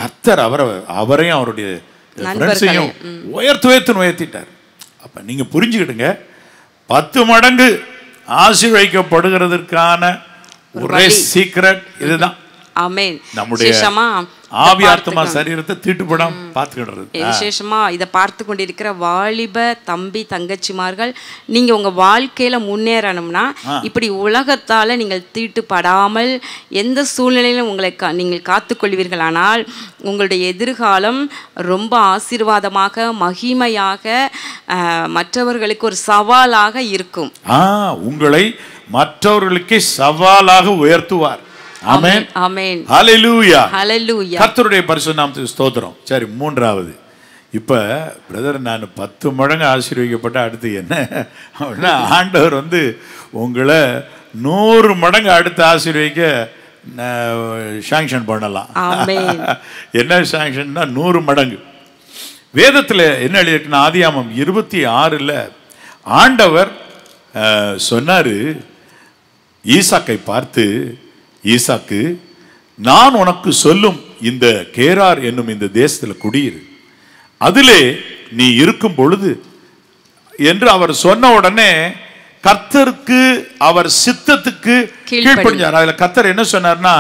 கர்த்தர் அவரையும் அவருடைய உயர்த்திட்டார். அப்ப நீங்க புரிஞ்சுக்கிடுங்க, 10 மடங்கு ஆசீர்வதிக்கப்படுகிறதுக்கான ஒரே சீக்ரெட் இதுதான். ஆமென். நம்முடைய ஆவி ஆத்மா சரீரத்தை தீட்டுப்படாம பார்த்துக்கிடுறது. விசேஷமா இதை பார்த்து கொண்டிருக்கிற வாலிப தம்பி தங்கச்சிமார்கள், நீங்க உங்க வாழ்க்கையில முன்னேறணும்னா இப்படி உலகத்தால நீங்கள் தீட்டுப்படாமல் எந்த சூழ்நிலையிலும் உங்களை நீங்கள் காத்துக்கொள்வீர்களானால் உங்களுடைய எதிர்காலம் ரொம்ப ஆசீர்வாதமாக மகிமையாக மற்றவர்களுக்கு ஒரு சவாலாக இருக்கும். உங்களை மற்றவர்களுக்கு சவாலாக உயர்த்துவார். ஆமென், ஆமென், ஹல்லேலூயா, ஹல்லேலூயா. கர்த்தருடைய பரிசுத்த நாமத்துக்கு ஸ்தோத்திரம். சரி, 3வது, இப்ப பிரதர், நான் 10 மடங்கு ஆசீர்வதிக்கப்பட்ட அடுத்து என்ன அப்படின்னா, ஆண்டவர் வந்து உங்களை 100 மடங்கு அடுத்து ஆசீர்வதிக்க சாங்ஷன் பண்ணலாம். என்ன சாங்ஷன்னா 100 மடங்கு. வேதத்தில் என்ன எழுதியிருக்குன்னா, ஆதியாகமம் 26 ஆண்டவர் சொன்னாரு ஈசாக்கை பார்த்து, ஈசாக்கு, நான் உனக்கு சொல்லும் இந்த கேரார் என்னும் இந்த தேசத்தில் குடியிரு, அதிலே நீ இருக்கும் பொழுது என்று அவர் சொன்ன உடனே கர்த்தருக்கு அவர் சித்தத்துக்கு கீழ்ப்படிஞ்சார். அதுல கர்த்தர் என்ன சொன்னார்னா,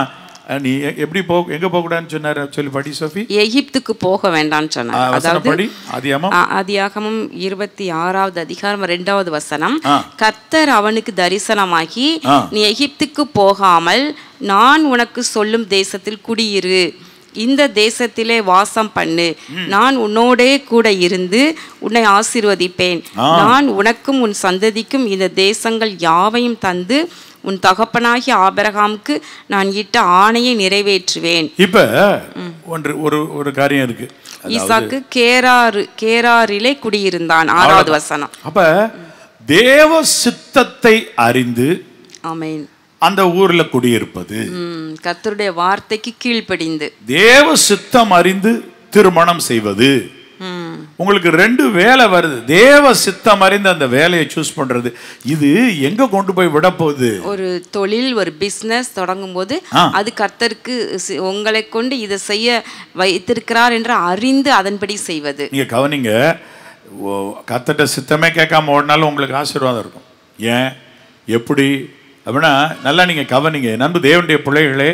நீ எப்படி எங்க போக கூடாதுன்னு சொன்னார்? சொல்லி படி சோஃபி. எகிப்துக்கு போக வேண்டாம்னு சொன்னார். அதாவது ஆதியாகமம் 26வது அதிகாரம் 2வது வசனம், கர்த்தர் அவனுக்கு தரிசனமாகி, நீ எகிப்துக்கு போகாமல் நான் உனக்கு சொல்லும் தேசத்தில் குடியிரு, இந்த தேசத்திலே வாசம் பண்ணு, நான் உன்னோடே கூட இருந்து உன்னை ஆசீர்வதிப்பேன், நான் உனக்கும் உன் சந்ததிக்கும் இந்த தேசங்கள் யாவையும் தந்து உன் தகப்பனாகிய ஆபிரகாமுக்கு நான் இட்ட ஆணையை நிறைவேற்றுவேன். இப்ப ஒரு காரியம் இருக்கு. ஈசாக்கு கேராரிலே குடியிருந்தான். 6வது வசனம். அப்ப தேவ சித்தத்தை அறிந்து ஆமென் அந்த ஊர்ல குடியிருப்பது, கர்த்தருடைய வார்த்தைக்கு கீழ்ப்படிந்து தேவ சித்தம் அறிந்து திருமணம் செய்வது. உங்களுக்கு 2 வேலை வருது. தேவ சித்தம் அறிந்து அந்த வேலையை சூஸ் பண்றது, இது எங்க கொண்டு போய் விட போகுது? ஒரு தொழில், ஒரு பிசினஸ் தொடங்கும் போது அது கர்த்தருக்கு உங்களை கொண்டு இதை செய்ய வைத்திருக்கிறார் என்று அறிந்து அதன்படி செய்வது. நீங்க கவனிங்க, கர்த்தர்ட்ட சித்தமே கேட்காம ஓடினாலும் உங்களுக்கு ஆசீர்வாதம் இருக்கும். ஏன், எப்படி அப்படின்னா, நல்லா நீங்க கவனிங்க நண்பு தேவனுடைய பிள்ளைகளே.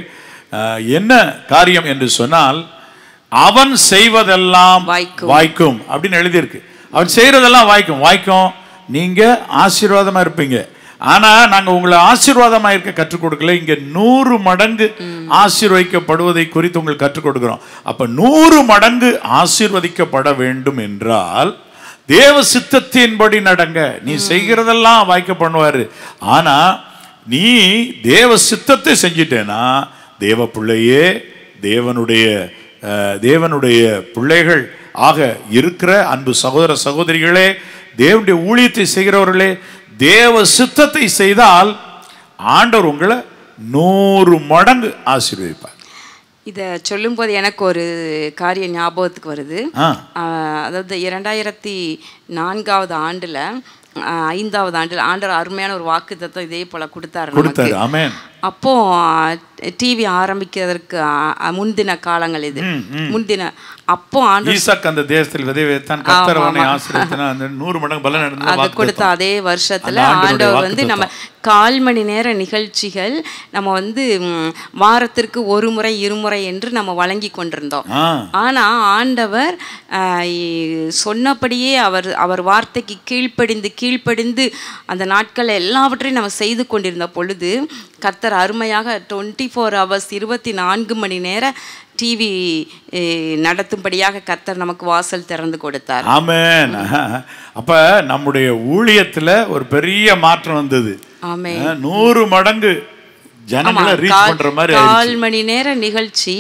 என்ன காரியம் என்று சொன்னால், அவன் செய்வதெல்லாம் வாய்க்கும் அப்படின்னு எழுதியிருக்கு. அவன் செய்யறதெல்லாம் வாய்க்கும். நீங்க ஆசீர்வாதமா இருப்பீங்க. ஆனா நாங்க உங்களை ஆசீர்வாதமா இருக்க கற்றுக் கொடுக்கல. இங்க 100 மடங்கு ஆசீர்வதிக்கப்படுவதை குறித்து உங்களுக்கு கற்றுக் கொடுக்கிறோம். அப்ப 100 மடங்கு ஆசீர்வதிக்கப்பட வேண்டும் என்றால் தேவ சித்தத்தின்படி நடங்க. நீ செய்கிறதெல்லாம் வாய்க்க பண்ணுவாரு. ஆனா நீ தேவ சித்தத்தை செஞ்சிட்டேனா, தேவ பிள்ளையே, தேவனுடைய தேவனுடைய பிள்ளைகள் ஆக இருக்கிற அன்பு சகோதர சகோதரிகளே, தேவனுடைய ஊழியத்தை செய்கிறவர்களே, தேவ சித்தத்தை செய்தால் ஆண்டவர் உங்களை 100 மடங்கு ஆசீர்வதிப்பார். இதை சொல்லும்போது எனக்கு ஒரு காரியம் ஞாபகத்துக்கு வருது. அதாவது 2004 ஆண்டில் 5வது ஆண்டில் ஆண்டவர் அருமையான ஒரு வாக்குத்தத்தம் இதே போல கொடுத்தாரு. ஆமென். அப்போ டிவி ஆரம்பிக்கிறதுக்கு முந்தின காலங்கள் இது. முந்தின அப்போ ஈசாக் அந்த தேசத்தில் விதை வைத்தான், கர்த்தர் அவனை ஆசீர்வதித்தார், அந்த 100 மடங்கு பலன் அது கொடுத்த அதே வருஷத்துல ஆண்டவர் வந்து நம்ம 1/4 மணி நேர நிகழ்ச்சிகள் நம்ம வந்து வாரத்திற்கு 1 முறை 2 முறை என்று நம்ம வழங்கி கொண்டிருந்தோம். ஆனா ஆண்டவர் சொன்னபடியே அவர் வார்த்தைக்கு கீழ்ப்படிந்து அந்த நாட்கள் எல்லாவற்றையும் நம்ம செய்து கொண்டிருந்த பொழுது கர்த்தர் அருமையாக 24 hours 24 மணி நேர டிவி நடத்தும்படியாக கர்த்தர் நமக்கு வாசல் திறந்து கொடுத்தார். ஆமென். அப்ப நம்முடைய ஊழியத்துல ஒரு பெரிய மாற்றம் வந்தது. ஆமென். 100 மடங்கு ஜனங்களை ரீச் பண்ற மாதிரி 1/4 மணி நேர நிகழ்ச்சி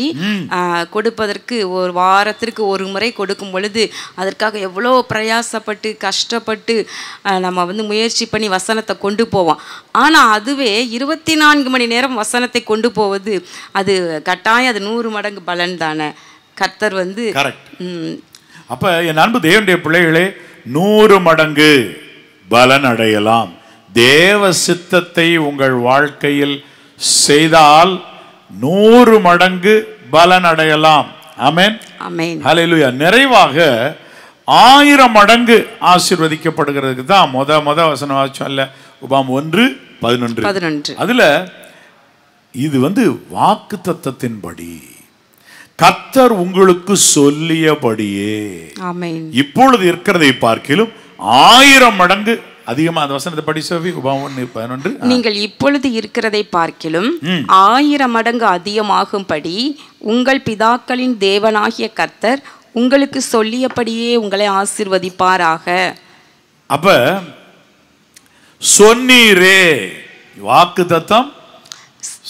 கொடுப்பதற்கு ஒரு வாரத்திற்கு 1 முறை கொடுக்கும் பொழுது அதற்காக எவ்வளோ பிரயாசப்பட்டு கஷ்டப்பட்டு நம்ம வந்து முயற்சி பண்ணி வசனத்தை கொண்டு போவோம். ஆனால் அதுவே 24 மணி நேரம் வசனத்தை கொண்டு போவது அது கட்டாயம் அது 100 மடங்கு பலன் தானே. கர்த்தர் வந்து அப்ப என் அன்பு தேவனுடைய பிள்ளைகளே, 100 மடங்கு பலன் அடையலாம். தேவ சித்தத்தை உங்கள் வாழ்க்கையில் செய்தால் 100 மடங்கு பலன் அடையலாம். ஆமென். ஆமென். ஹல்லேலூயா. நிறைவாக 1000 மடங்கு ஆசீர்வதிக்கப்படுகிறதுக்கு தான் முத வசனம் வாசிச்சோம் இல்ல, உபாகம் 1:11. அதுல இது வந்து வாக்குத்தத்தத்தின்படி கர்த்தர் உங்களுக்கு சொல்லியபடியே இப்பொழுது இருக்கிறதை பார்க்கிலும் 1000 மடங்கு அதிகமா. அந்த வசனத்தை படி சோவி. உபாகம் 1:11. நீங்கள் இப்பொழுது இருக்கிறதை பார்க்கிலும் 1000 மடங்கு அதிகமாகும்படி உங்கள் பிதாக்களின் தேவனாகிய கர்த்தர் உங்களுக்கு சொல்லியபடியே உங்களை ஆசீர்வதிப்பாராக. அப்ப சொன்னீரே, வாக்குத்தத்தம்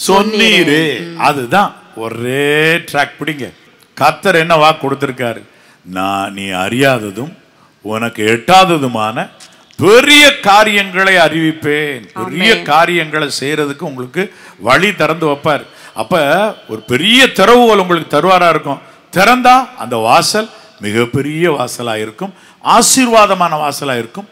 சொன்னீரே, அதுதான் ஒரே ட்ராக் பிடிங்க. கர்த்தர் என்ன வாக்கு கொடுத்திருக்காரு? நீ அறியாததும் உனக்கு எட்டாததுமான பெரிய காரியங்களை அறிவிப்பேன். பெரிய காரியங்களை செய்யறதுக்கு உங்களுக்கு வழி திறந்து வைப்பார். அப்ப ஒரு பெரிய திறவுகோல் உங்களுக்கு தருவாரா இருக்கும். திறந்தா அந்த வாசல் மிகப்பெரிய வாசலா இருக்கும், ஆசீர்வாதமான வாசலா இருக்கும்,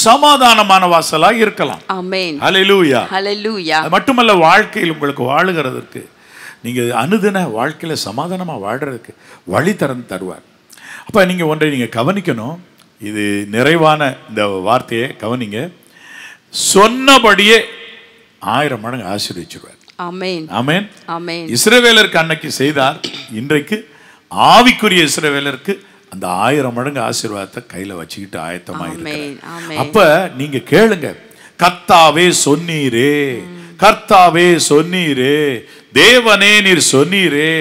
சமாதானமான வாசலா இருக்கலாம். ஆமென். ஹல்லேலூயா. ஹல்லேலூயா. அது மட்டுமல்ல, வாழ்க்கையில் உங்களுக்கு வாழுகிறதுக்கு, நீங்க அனுதின வாழ்க்கையில சமாதானமா வாழ்றதுக்கு வழி திறந்து தருவார். அப்ப நீங்க ஒன்றை நீங்க கவனிக்கணும். இது நிறைவான இந்த வார்த்தையை கவனிங்க. சொன்னபடியே 1000 மடங்கு ஆசீர்வதிச்சிருவார். ஆமென். ஆமென். ஆமென். இஸ்ரவேலருக்கு அன்னைக்கு செய்தார், இன்றைக்கு ஆவிக்குரிய இஸ்ரவேலருக்கு அந்த 1000 மடங்கு ஆசீர்வாதத்தை கையில வச்சுக்கிட்டு ஆயத்தமா இருக்கிறார். அப்ப நீங்க கேளுங்க, கர்த்தாவே சொன்னீரே, கர்த்தாவே சொன்னீரே, தேவனே நீர் சொன்னீரே,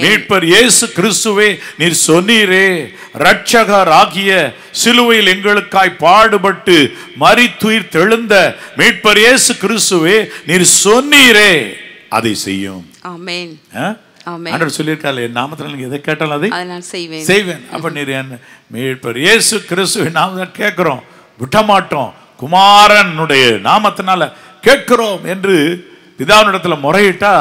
மீட்பர் இயேசு கிறிஸ்துவே நீர் சொன்னீரே, இரட்சகர் ஆகிய சிலுவையில் எங்களுக்காய் பாடுபட்டு மரித்துயிர் தெழுந்த மீட்பர் இயேசு கிறிஸ்துவே நீர் சொன்னீரே, அதை செய்யும். ஆமென். ஆண்டவர் சொல்லியிருக்காரு, என் நாமத்தில் நீங்க எதை கேட்டாலும் அதை நான் செய்வேன். அப்ப நீர் என் மீட்பர் இயேசு கிறிஸ்துவின் நாமத்தில் கேட்கிறோம், விட்டமாட்டோம், குமாரனுடைய நாமத்தினால கேட்கிறோம் என்று பிதாவினிடத்துல முறையிட்டா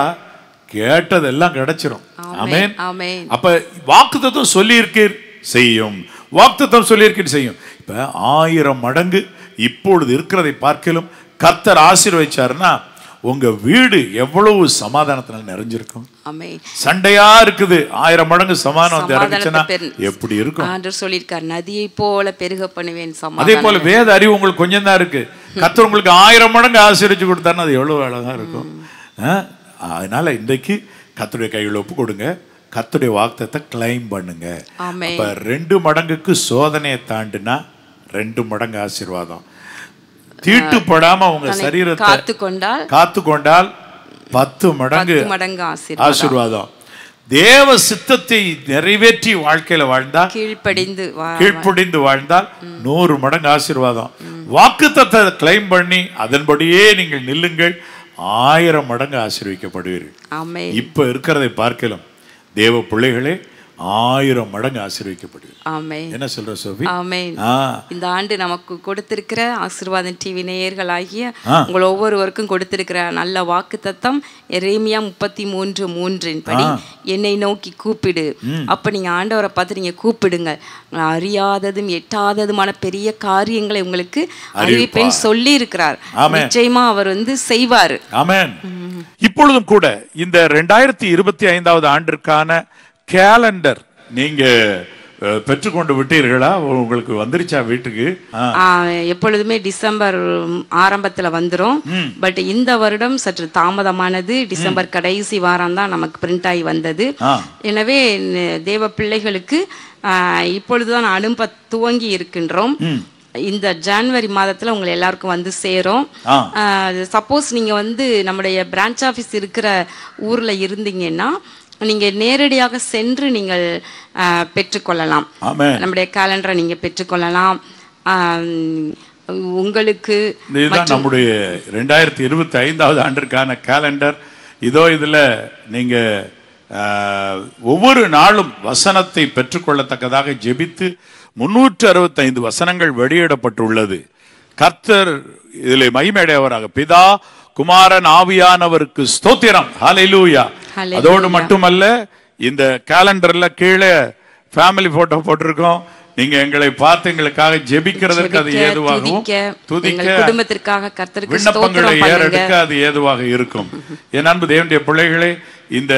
கேட்டதெல்லாம் கிடைச்சிரும். ஆமென். அப்ப வாக்குத்தத்தம் சொல்லி இருக்கீர் செய்யும், வாக்குத்தத்தம் சொல்லி இருக்கீர் செய்யும். இப்ப 1000 மடங்கு இப்பொழுது இருக்கிறதை பார்க்கலும் கர்த்தர் ஆசீர்வதிச்சாருன்னா உங்க வீடு எவ்வளவு சமாதானத்தினால் நிறைஞ்சிருக்கும். சண்டையா இருக்குது, 1000 மடங்கு சமாதானம் இறங்குச்சுன்னா எப்படி இருக்கும்? ஆண்டவர் சொல்லியிருக்கார், நதியை போல பெருக பண்ணுவேன். அதே போல வேத அறிவு உங்களுக்கு கொஞ்சம் தான் இருக்கு, கர்த்தர் உங்களுக்கு 1000 மடங்கு ஆசீர்வதிச்சு கொடுத்தாருன்னா அது எவ்வளவு அழகா இருக்கும். அதனால இன்றைக்கு கர்த்தருடைய கையில் ஒப்பு கொடுங்க, கர்த்தருடைய வாக்குத்தத்தை கிளைம் பண்ணுங்க. அப்ப 2 மடங்குக்கு சோதனையை தாண்டினா 2 மடங்கு ஆசீர்வாதம். தீட்டுப்படாம உங்க சரீரத்தை காத்து கொண்டால் 10 மடங்கு ஆசீர்வாதம். தேவ சித்தத்தை நிறைவேற்றி வாழ்க்கையில வாழ்ந்தால், கீழ்ப்படிந்து வாழ்ந்தால் 100 மடங்கு ஆசீர்வாதம். வாக்குத்தத்தை கிளைம் பண்ணி அதன்படியே நீங்கள் நில்லுங்கள், 1000 மடங்கு ஆசீர்வதிக்கப்படுவீர்கள். இப்ப இருக்கிறதை பார்க்கலாம் தேவ பிள்ளைகளே, 1000 மடங்கு ஆசீர்வதிக்கப்படுவீங்க. ஆமென். என்ன சொல்ற சோபி? ஆமென். இந்த ஆண்டு நமக்கு கொடுத்திருக்கிற ஆசீர்வாதம் டிவி நேயர்களாகிய உங்கள் ஒவ்வொருவருக்கும் கொடுத்திருக்கிற நல்ல வாக்குத்தத்தம் எரேமியா 33:3 படி என்னை நோக்கி கூப்பிடு. அப்ப நீங்க ஆண்டவரை பார்த்து நீங்க கூப்பிடுங்க, அறியாததும் எட்டாததுமான பெரிய காரியங்களை உங்களுக்கு அறிவிப்பேன் சொல்லி இருக்கிறார். நிச்சயமா அவர் செய்வார். ஆமென். இப்பொழுதும் கூட இந்த 2025வது ஆண்டிற்கான கேலண்டர் நீங்க பெற்றுக்கொண்டு விட்டீர்களா? உங்களுக்கு வந்துருச்சா வீட்டுக்கு? எப்பொழுதுமே டிசம்பர் ஆரம்பத்துல வந்துரும். பட் இந்த வருடம் சற்று தாமதமானது. டிசம்பர் கடைசி வாரம் தான் நமக்கு பிரிண்ட் ஆகி வந்தது. எனவே தேவ பிள்ளைகளுக்கு இப்பொழுதுதான் அனுப்ப துவங்கி இருக்கின்றோம். இந்த ஜனவரி மாதத்துல உங்களை எல்லாருக்கும் வந்து சேரும். சப்போஸ் நீங்க நம்முடைய பிரான்ச் ஆஃபீஸ் இருக்கிற ஊர்ல இருந்தீங்கன்னா நீங்க நேரடியாக சென்று நீங்கள் பெற்றுக்கொள்ளலாம். நம்முடைய கேலண்டரை நீங்க பெற்றுக்கொள்ளலாம். உங்களுக்கு நம்முடைய 2025வது ஆண்டிற்கான கேலண்டர் இதோ. இதுல நீங்க ஒவ்வொரு நாளும் வசனத்தை பெற்றுக்கொள்ளத்தக்கதாக ஜெபித்து 365 வசனங்கள் வெளியிடப்பட்டுள்ளது. கர்த்தர் இதிலே மகிமையடையவராக. பிதா குமாரன் ஆவியானவருக்கு ஸ்தோத்திரம். ஹல்லேலூயா. அதோடு மட்டுமல்ல, இந்த கேலண்டர்ல கீழே ஃபேமிலி போட்டோ போட்டிருக்கோம். நீங்க எங்களை பார்த்து எங்களுக்காக ஜெபிக்கிறதற்கு அது ஏதுவாகவும், துதிக்க, குடும்பத்திற்காக கர்த்தருக்கு விண்ணப்பங்களை ஏறெடுக்க அது ஏதுவாக இருக்கும். என் அன்பு தேவனுடைய பிள்ளைகளே, இந்த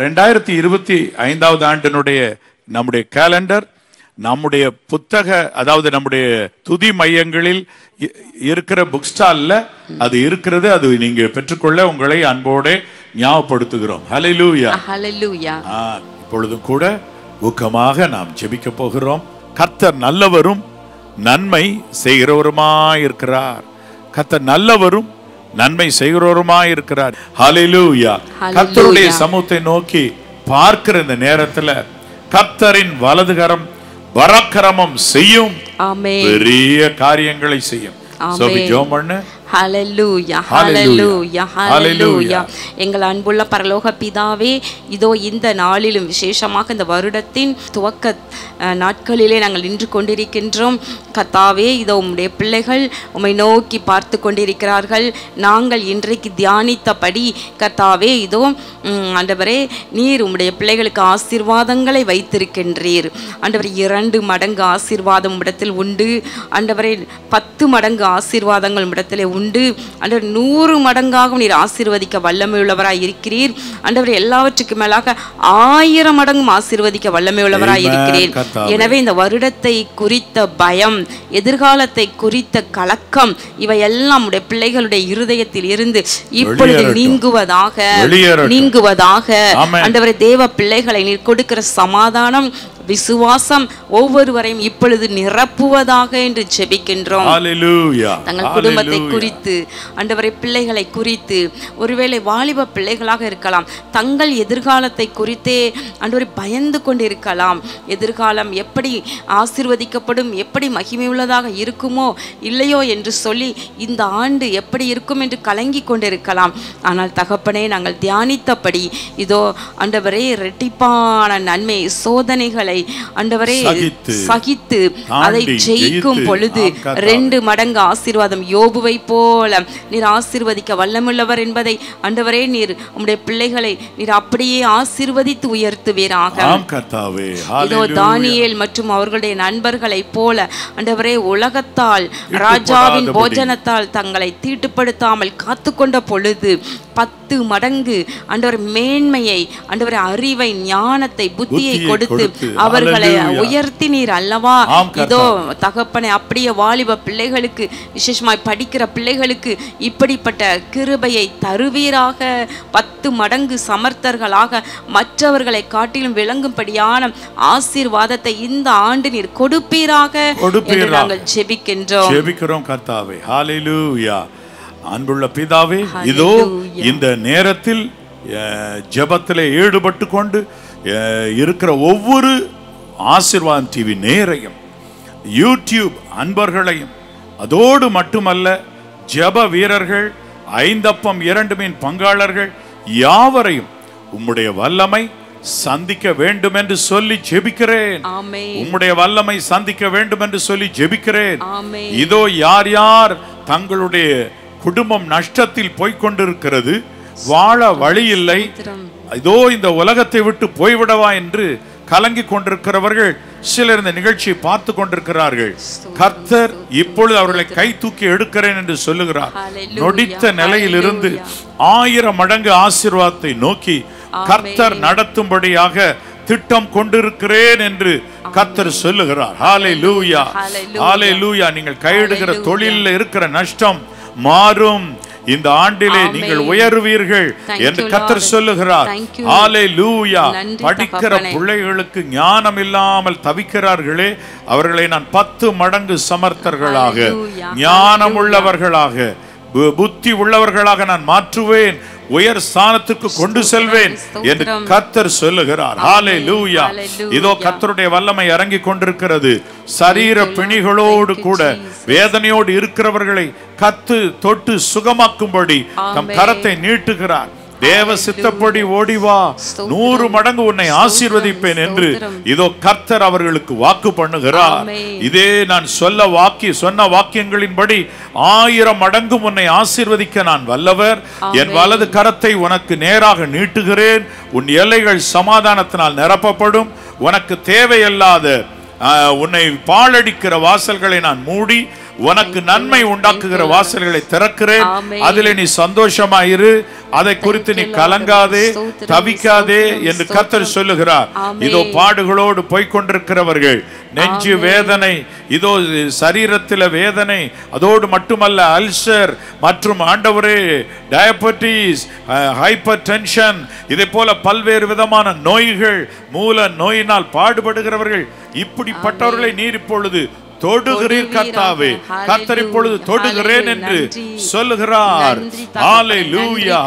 2025வது ஆண்டினுடைய நம்முடைய கேலண்டர் நம்முடைய புத்தக, அதாவது நம்முடைய துதி மையங்களில் இருக்கிற புக் ஸ்டால்ல அது இருக்கிறது. அது நீங்க பெற்றுக்கொள்ள உங்களை அன்போடு ஞாபகப்படுத்துகிறோம். ஹல்லேலூயா. ஹல்லேலூயா. இப்பொழுதும் கூட ஊக்கமாக நாம் ஜெபிக்க போகிறோம். கர்த்தர் நல்லவரும் நன்மை செய்கிறவருமாயிருக்கிறார். கர்த்தர் நல்லவரும் நன்மை செய்கிறவருமாயிருக்கிறார். ஹல்லேலூயா. கர்த்தருடைய சமூகத்தை நோக்கி பார்க்கிற இந்த நேரத்துல கர்த்தரின் வலதுகரம் பராக்கிரமம் செய்யும், பெரிய காரியங்களை செய்யும். ஹல்லேலூயா, ஹல்லேலூயா, ஹல்லேலூயா. எங்கள் அன்புள்ள பரலோக பிதாவே, இதோ இந்த நாளிலும் விசேஷமாக இந்த வருடத்தின் துவக்க நாட்களிலே நாங்கள் நின்று கொண்டிருக்கின்றோம். கர்த்தாவே, இதோ உம்முடைய பிள்ளைகள் உம்மை நோக்கி பார்த்து கொண்டிருக்கிறார்கள். நாங்கள் இன்றைக்கு தியானித்தபடி கர்த்தாவே, இதோ ஆண்டவரே, நீர் உம்முடைய பிள்ளைகளுக்கு ஆசீர்வாதங்களை வைத்திருக்கின்றீர். ஆண்டவரே, 2 மடங்கு ஆசீர்வாதம் இடத்தில் உண்டு. ஆண்டவரே, 10 மடங்கு ஆசீர்வாதங்கள் இடத்திலே உண்டு. ஆண்டவர் 100 மடங்காக நீர் ஆசீர்வதிக்க வல்லமையுள்ளவராய் இருக்கிறீர். ஆண்டவர் எல்லாவற்றுக்கு மேலாக 1000 மடங்கும் ஆசீர்வதிக்க வல்லமையுள்ளவராய் இருக்கிறேன். எனவே இந்த வருடத்தை குறித்த பயம், எதிர்காலத்தை குறித்த கலக்கம், இவையெல்லாம் உடைய பிள்ளைகளுடைய இருதயத்தில் இருந்து இப்பொழுது நீங்குவதாக. ஆண்டவரே, தேவ பிள்ளைகளை நீர் கொடுக்கிற சமாதானம், விசுவாசம் ஒவ்வொருவரையும் இப்பொழுது நிரப்புவதாக என்று ஜெபிக்கின்றோம். தங்கள் குடும்பத்தை குறித்து, ஆண்டவரே, பிள்ளைகளை குறித்து, ஒருவேளை வாலிப பிள்ளைகளாக இருக்கலாம், தங்கள் எதிர்காலத்தை குறித்தே ஆண்டவரே பயந்து கொண்டிருக்கலாம். எதிர்காலம் எப்படி ஆசீர்வதிக்கப்படும், எப்படி மகிமை உள்ளதாக இருக்குமோ இல்லையோ என்று சொல்லி இந்த ஆண்டு எப்படி இருக்கும் என்று கலங்கி கொண்டிருக்கலாம். ஆனால் தகப்பனே, நாங்கள் தியானித்தபடி இதோ ஆண்டவரே, இரட்டிப்பான நன்மை, சோதனைகளை ஆண்டவரே சகித்து அதை ஜெயிக்கும் பொழுது 2 மடங்கு ஆசீர்வாதம் யோபுவை போல நீர் ஆசீர்வதிக்க வல்லமுள்ளவர் என்பதை ஆண்டவரே, நீர் உம்முடைய பிள்ளைகளை நீர் அப்படியே ஆசீர்வதித்து உயர்த்துவீராக. இதோ தானியேல் மற்றும் அவர்களுடைய நண்பர்களை போல ஆண்டவரே, உலகத்தால் ராஜாவின் போஜனத்தால் தங்களை தீட்டுப்படுத்தாமல் காத்து கொண்ட பொழுது 10 மடங்கு ஆண்டவர் மேன்மையை, ஆண்டவர் அறிவை, ஞானத்தை, புத்தியை கொடுத்து அவர்களை உயர்த்தி நீர் அல்லவா. இதோ தகப்பனே, அப்படியே வாலிப பிள்ளைகளுக்கு, விசேஷமாய் படிக்கிற பிள்ளைகளுக்கு இப்படிப்பட்ட கிருபையை தருவீராக. 10 மடங்கு சமர்த்தர்களாக மற்றவர்களை காட்டிலும் விளங்கும்படியான ஆசீர்வாதத்தை இந்த ஆண்டு நீர் கொடுப்பீராக என்று நாங்கள் ஜெபிக்கின்றோம். கர்த்தாவே, ஹல்லேலூயா. அன்புள்ள பிதாவே, இதோ இந்த நேரத்தில் ஜெபத்திலே ஈடுபட்டு கொண்டு இருக்கிற ஒவ்வொரு ஆசீர்வாதம் டிவி நேரையும், யூடியூப் அன்பர்களையும், அதோடு மட்டுமல்ல ஜெப வீரர்கள், 5 அப்பம் 2 மீன் பங்காளர்கள் யாவரையும் உம்முடைய வல்லமை, சந்திக்க வேண்டும் என்று சொல்லி ஜெபிக்கிறேன். உம்முடைய வல்லமை சந்திக்க வேண்டும் என்று சொல்லி ஜெபிக்கிறேன். இதோ யார் யார் தங்களுடைய குடும்பம் நஷ்டத்தில் போய்கொண்டிருக்கிறது, வாழ வழி இல்லை, இதோ இந்த உலகத்தை விட்டு போய்விடவா என்று கலங்கி கொண்டிருக்கிறவர்கள் சிலர் இந்த நிகழ்ச்சியை பார்த்து கொண்டிருக்கிறார்கள். கர்த்தர் இப்பொழுது அவர்களை கை தூக்கி எடுக்கிறேன் என்று சொல்லுகிறார். நொடித்த நிலையிலிருந்து 1000 மடங்கு ஆசீர்வாதத்தை நோக்கி கர்த்தர் நடத்தும்படியாக திட்டம் கொண்டிருக்கிறேன் என்று கர்த்தர் சொல்லுகிறார். ஹல்லேலூயா, ஹல்லேலூயா. நீங்கள் கையிடுகிற தொழிலில் இருக்கிற நஷ்டம் மாறும். இந்த ஆண்டிலே நீங்கள் உயர்வீர்கள் என்று கர்த்தர் சொல்லுகிறார். ஹல்லேலூயா. படிக்கிற பிள்ளைகளுக்கு ஞானம் இல்லாமல் தவிக்கிறார்களே, அவர்களை நான் 10 மடங்கு சமர்த்தர்களாக, ஞானம் உள்ளவர்களாக, புத்தி உள்ளவர்களாக நான் மாற்றுவேன், உயர் ஸ்தானத்துக்கு கொண்டு செல்வேன் என்று கர்த்தர் சொல்லுகிறார். ஹல்லேலூயா. இதோ கர்த்தருடைய வல்லமை இறங்கி கொண்டிருக்கிறது. சரீர பிணிகளோடு கூட வேதனையோடு இருக்கிறவர்களை கத்து தொட்டு சுகமாக்கும்படி தம் கரத்தை நீட்டுகிறார். தேவ சித்தப்படி ஓடிவா, 100 மடங்கு உன்னை ஆசீர்வதிப்பேன் என்று இதோ கர்த்தர் அவர்களுக்கு வாக்கு பண்ணுகிறார். இதே நான் சொன்ன வாக்கியங்களின்படி 1000 மடங்கு உன்னை ஆசீர்வதிக்க நான் வல்லவர். என் வலது கரத்தை உனக்கு நேராக நீட்டுகிறேன். உன் எல்லைகள் சமாதானத்தினால் நிரப்பப்படும். உனக்கு தேவையில்லாத உன்னை பாழடிக்கிற வாசல்களை நான் மூடி உனக்கு நன்மை உண்டாக்குகிற வாசல்களை திறக்கிறேன். அதிலே நீ சந்தோஷமாயிரு, அதை குறித்து நீ கலங்காதே, தவிக்காதே என்று கர்த்தர் சொல்லுகிறார். இதோ பாடுகளோடு போய்கொண்டிருக்கிறவர்கள், நெஞ்சு வேதனை, இதோ சரீரத்தில் வேதனை, அதோடு மட்டுமல்ல அல்சர் மற்றும் ஆண்டவரே டயபெட்டிஸ், ஹைப்பர் டென்ஷன், இதே போல பல்வேறு விதமான நோய்கள், மூல நோயினால் பாடுபடுகிறவர்கள், இப்படிப்பட்டவர்களை நீர் இப்பொழுது தொடுகிறீர் கர்த்தாவே. கர்த்தர் இப்பொழுது தொடுகிறேன் என்று சொல்லுகிறார். ஹல்லேலூயா,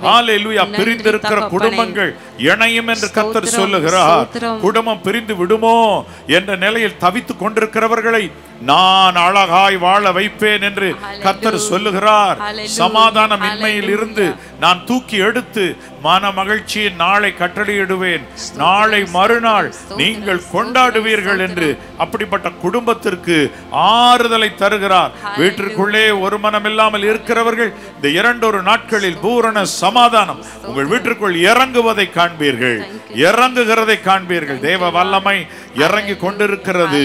ஹல்லேலூயா. பிரிந்திருக்கிற குடும்பங்கள் இணையும் என்று கர்த்தர் சொல்லுகிறார். குடும்பம் பிரிந்து விடுமோ என்ற நிலையில் தவித்துக் கொண்டிருக்கிறவர்களை நான் அழகாய் வாழ வைப்பேன் என்று கர்த்தர் சொல்லுகிறார். சமாதானம் இன்மையில் இருந்து நான் தூக்கி எடுத்து மன மகிழ்ச்சியின் நாளை கட்டளையிடுவேன். நாளை மறுநாள் நீங்கள் கொண்டாடுவீர்கள் என்று அப்படிப்பட்ட குடும்பத்திற்கு ஆறுதலை தருகிறார். வீட்டிற்குள்ளே ஒரு மனம் இல்லாமல் இருக்கிறவர்கள் இந்த 2 நாட்களில் பூரண சமாதானம் உங்கள் வீட்டிற்குள் இறங்குவதை காண்பீர்கள், இறங்குகிறதை காண்பீர்கள். தேவ வல்லமை இறங்கி கொண்டிருக்கிறது,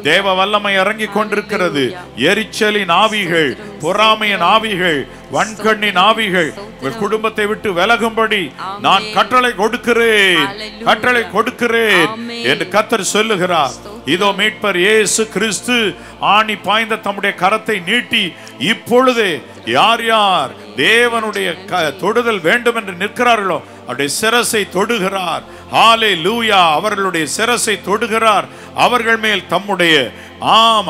தேவ வல்லமை இறங்கி கொண்டிருக்கிறது. எரிச்சலின் ஆவிகள், பொறாமையின் ஆவிகள், வன்கண்ணின் ஆவிகள் உங்கள் குடும்பத்தை விட்டு விலகும்படி நான் கட்டளை கொடுக்கிறேன், கட்டளை கொடுக்கிறேன் என்று கர்த்தர் சொல்லுகிறார். இதோ மீட்பர் இயேசு கிறிஸ்து ஆணி பாய்ந்த தம்முடைய கரத்தை நீட்டி இப்பொழுதே யார் யார் தேவனுடைய தொடுதல் வேண்டும் என்று நிற்கிறார்களோ அவருடைய சிரசை தொடுகிறார். ஹல்லேலூயா. அவர்களுடைய சிரசை தொடுகிறார். அவர்கள் மேல் தம்முடைய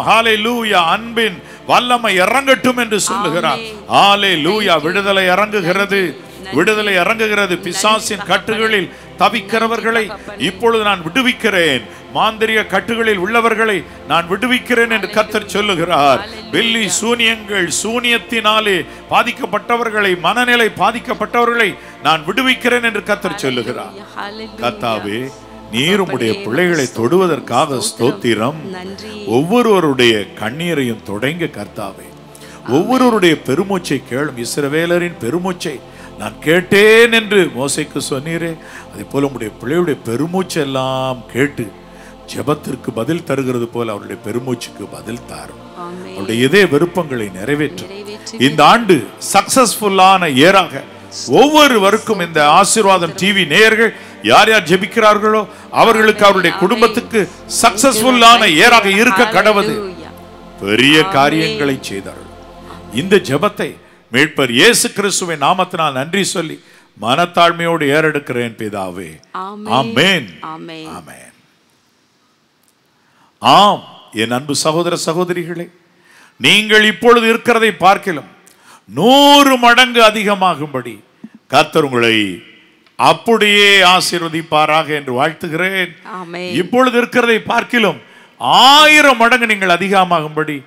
ஹல்லேலூயா அன்பின் வல்லமை இறங்கட்டும் என்று சொல்லுகிறார். ஹல்லேலூயா. விடுதலை இறங்குகிறது, விடுதலை இறங்குகிறது. பிசாசின் கட்டுகளில் தவிக்கிறவர்களை இப்பொழுது நான் விடுவிக்கிறேன். மாந்திரிக கட்டுகளில் உள்ளவர்களை நான் விடுவிக்கிறேன் என்று கர்த்தர் சொல்லுகிறார். வெள்ளி சூனியங்கள், சூனியத்தினாலே பாதிக்கப்பட்டவர்களை, மனநிலை பாதிக்கப்பட்டவர்களை நான் விடுவிக்கிறேன் என்று கர்த்தர் சொல்லுகிறார். கர்த்தாவே, நீர் உம்முடைய பிள்ளைகளை தொடுவதற்காக ஸ்தோத்திரம். ஒவ்வொருவருடைய கண்ணீரையும் தொடங்க கர்த்தாவே, ஒவ்வொருவருடைய பெருமூச்சை கேளும். இஸ்ரவேலரின் பெருமூச்சை நான் கேட்டேன் என்று மோசேக்கு சொன்னீரே, அதே போல உம்முடைய பிள்ளையுடைய பெருமூச்சு எல்லாம் கேட்டு ஜெபத்திற்கு பதில் தருகிறது போல அவருடைய பெருமூச்சுக்கு பதில் தாரும். அவருடைய இதே விருப்பங்களை நிறைவேற்றும். இந்த ஆண்டு சக்சஸ்ஃபுல்லான இயராக ஒவ்வொருவருக்கும் இந்த ஆசீர்வாதம் டிவி நேயர்கள் யார் யார் ஜெபிக்கிறார்களோ அவர்களுக்கு, அவருடைய குடும்பத்துக்கு சக்சஸ்ஃபுல்லான இயராக இருக்க கடவுது. பெரிய காரியங்களை செய்தார்கள். இந்த ஜெபத்தை மீட்பர் இயேசு கிறிஸ்துவின் நாமத்தினால் நன்றி சொல்லி மனத்தாழ்மையோடு ஏறெடுக்கிறேன் பிதாவே. ஆமென், ஆமென். ஆம், என் அன்பு சகோதர சகோதரிகளே, நீங்கள் இப்பொழுது இருக்கிறதை பார்க்கலாம் 100 மடங்கு அதிகமாகும்படி கர்த்தர் உங்களை அப்படியே ஆசீர்வதிப்பாராக என்று வாழ்த்துகிறேன். இப்பொழுது இருக்கிறதை பார்க்கலாம் 1000 மடங்கு நீங்கள் அதிகமாகும்படி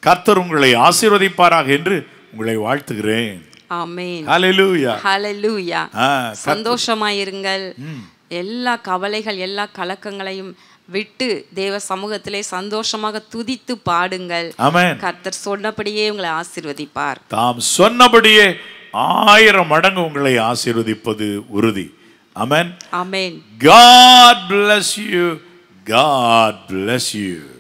கர்த்தர் உங்களை ஆசீர்வதிப்பாராக என்று உங்களை வாழ்த்துகிறேன். ஆமென். ஹல்லேலூயா, ஹல்லேலூயா. சந்தோஷமாயிருங்கள். எல்லா கவலைகள் எல்லா கலக்கங்களையும் விட்டு தேவ சமூகத்திலே சந்தோஷமாக துதித்து பாடுங்கள். ஆமென். கர்த்தர் சொன்னபடியே உங்களை ஆசீர்வதிப்பார். தாம் சொன்னபடியே 1000 மடங்கு உங்களை ஆசீர்வதிப்பது உறுதி. ஆமென். ஆமென். God bless you. God bless you.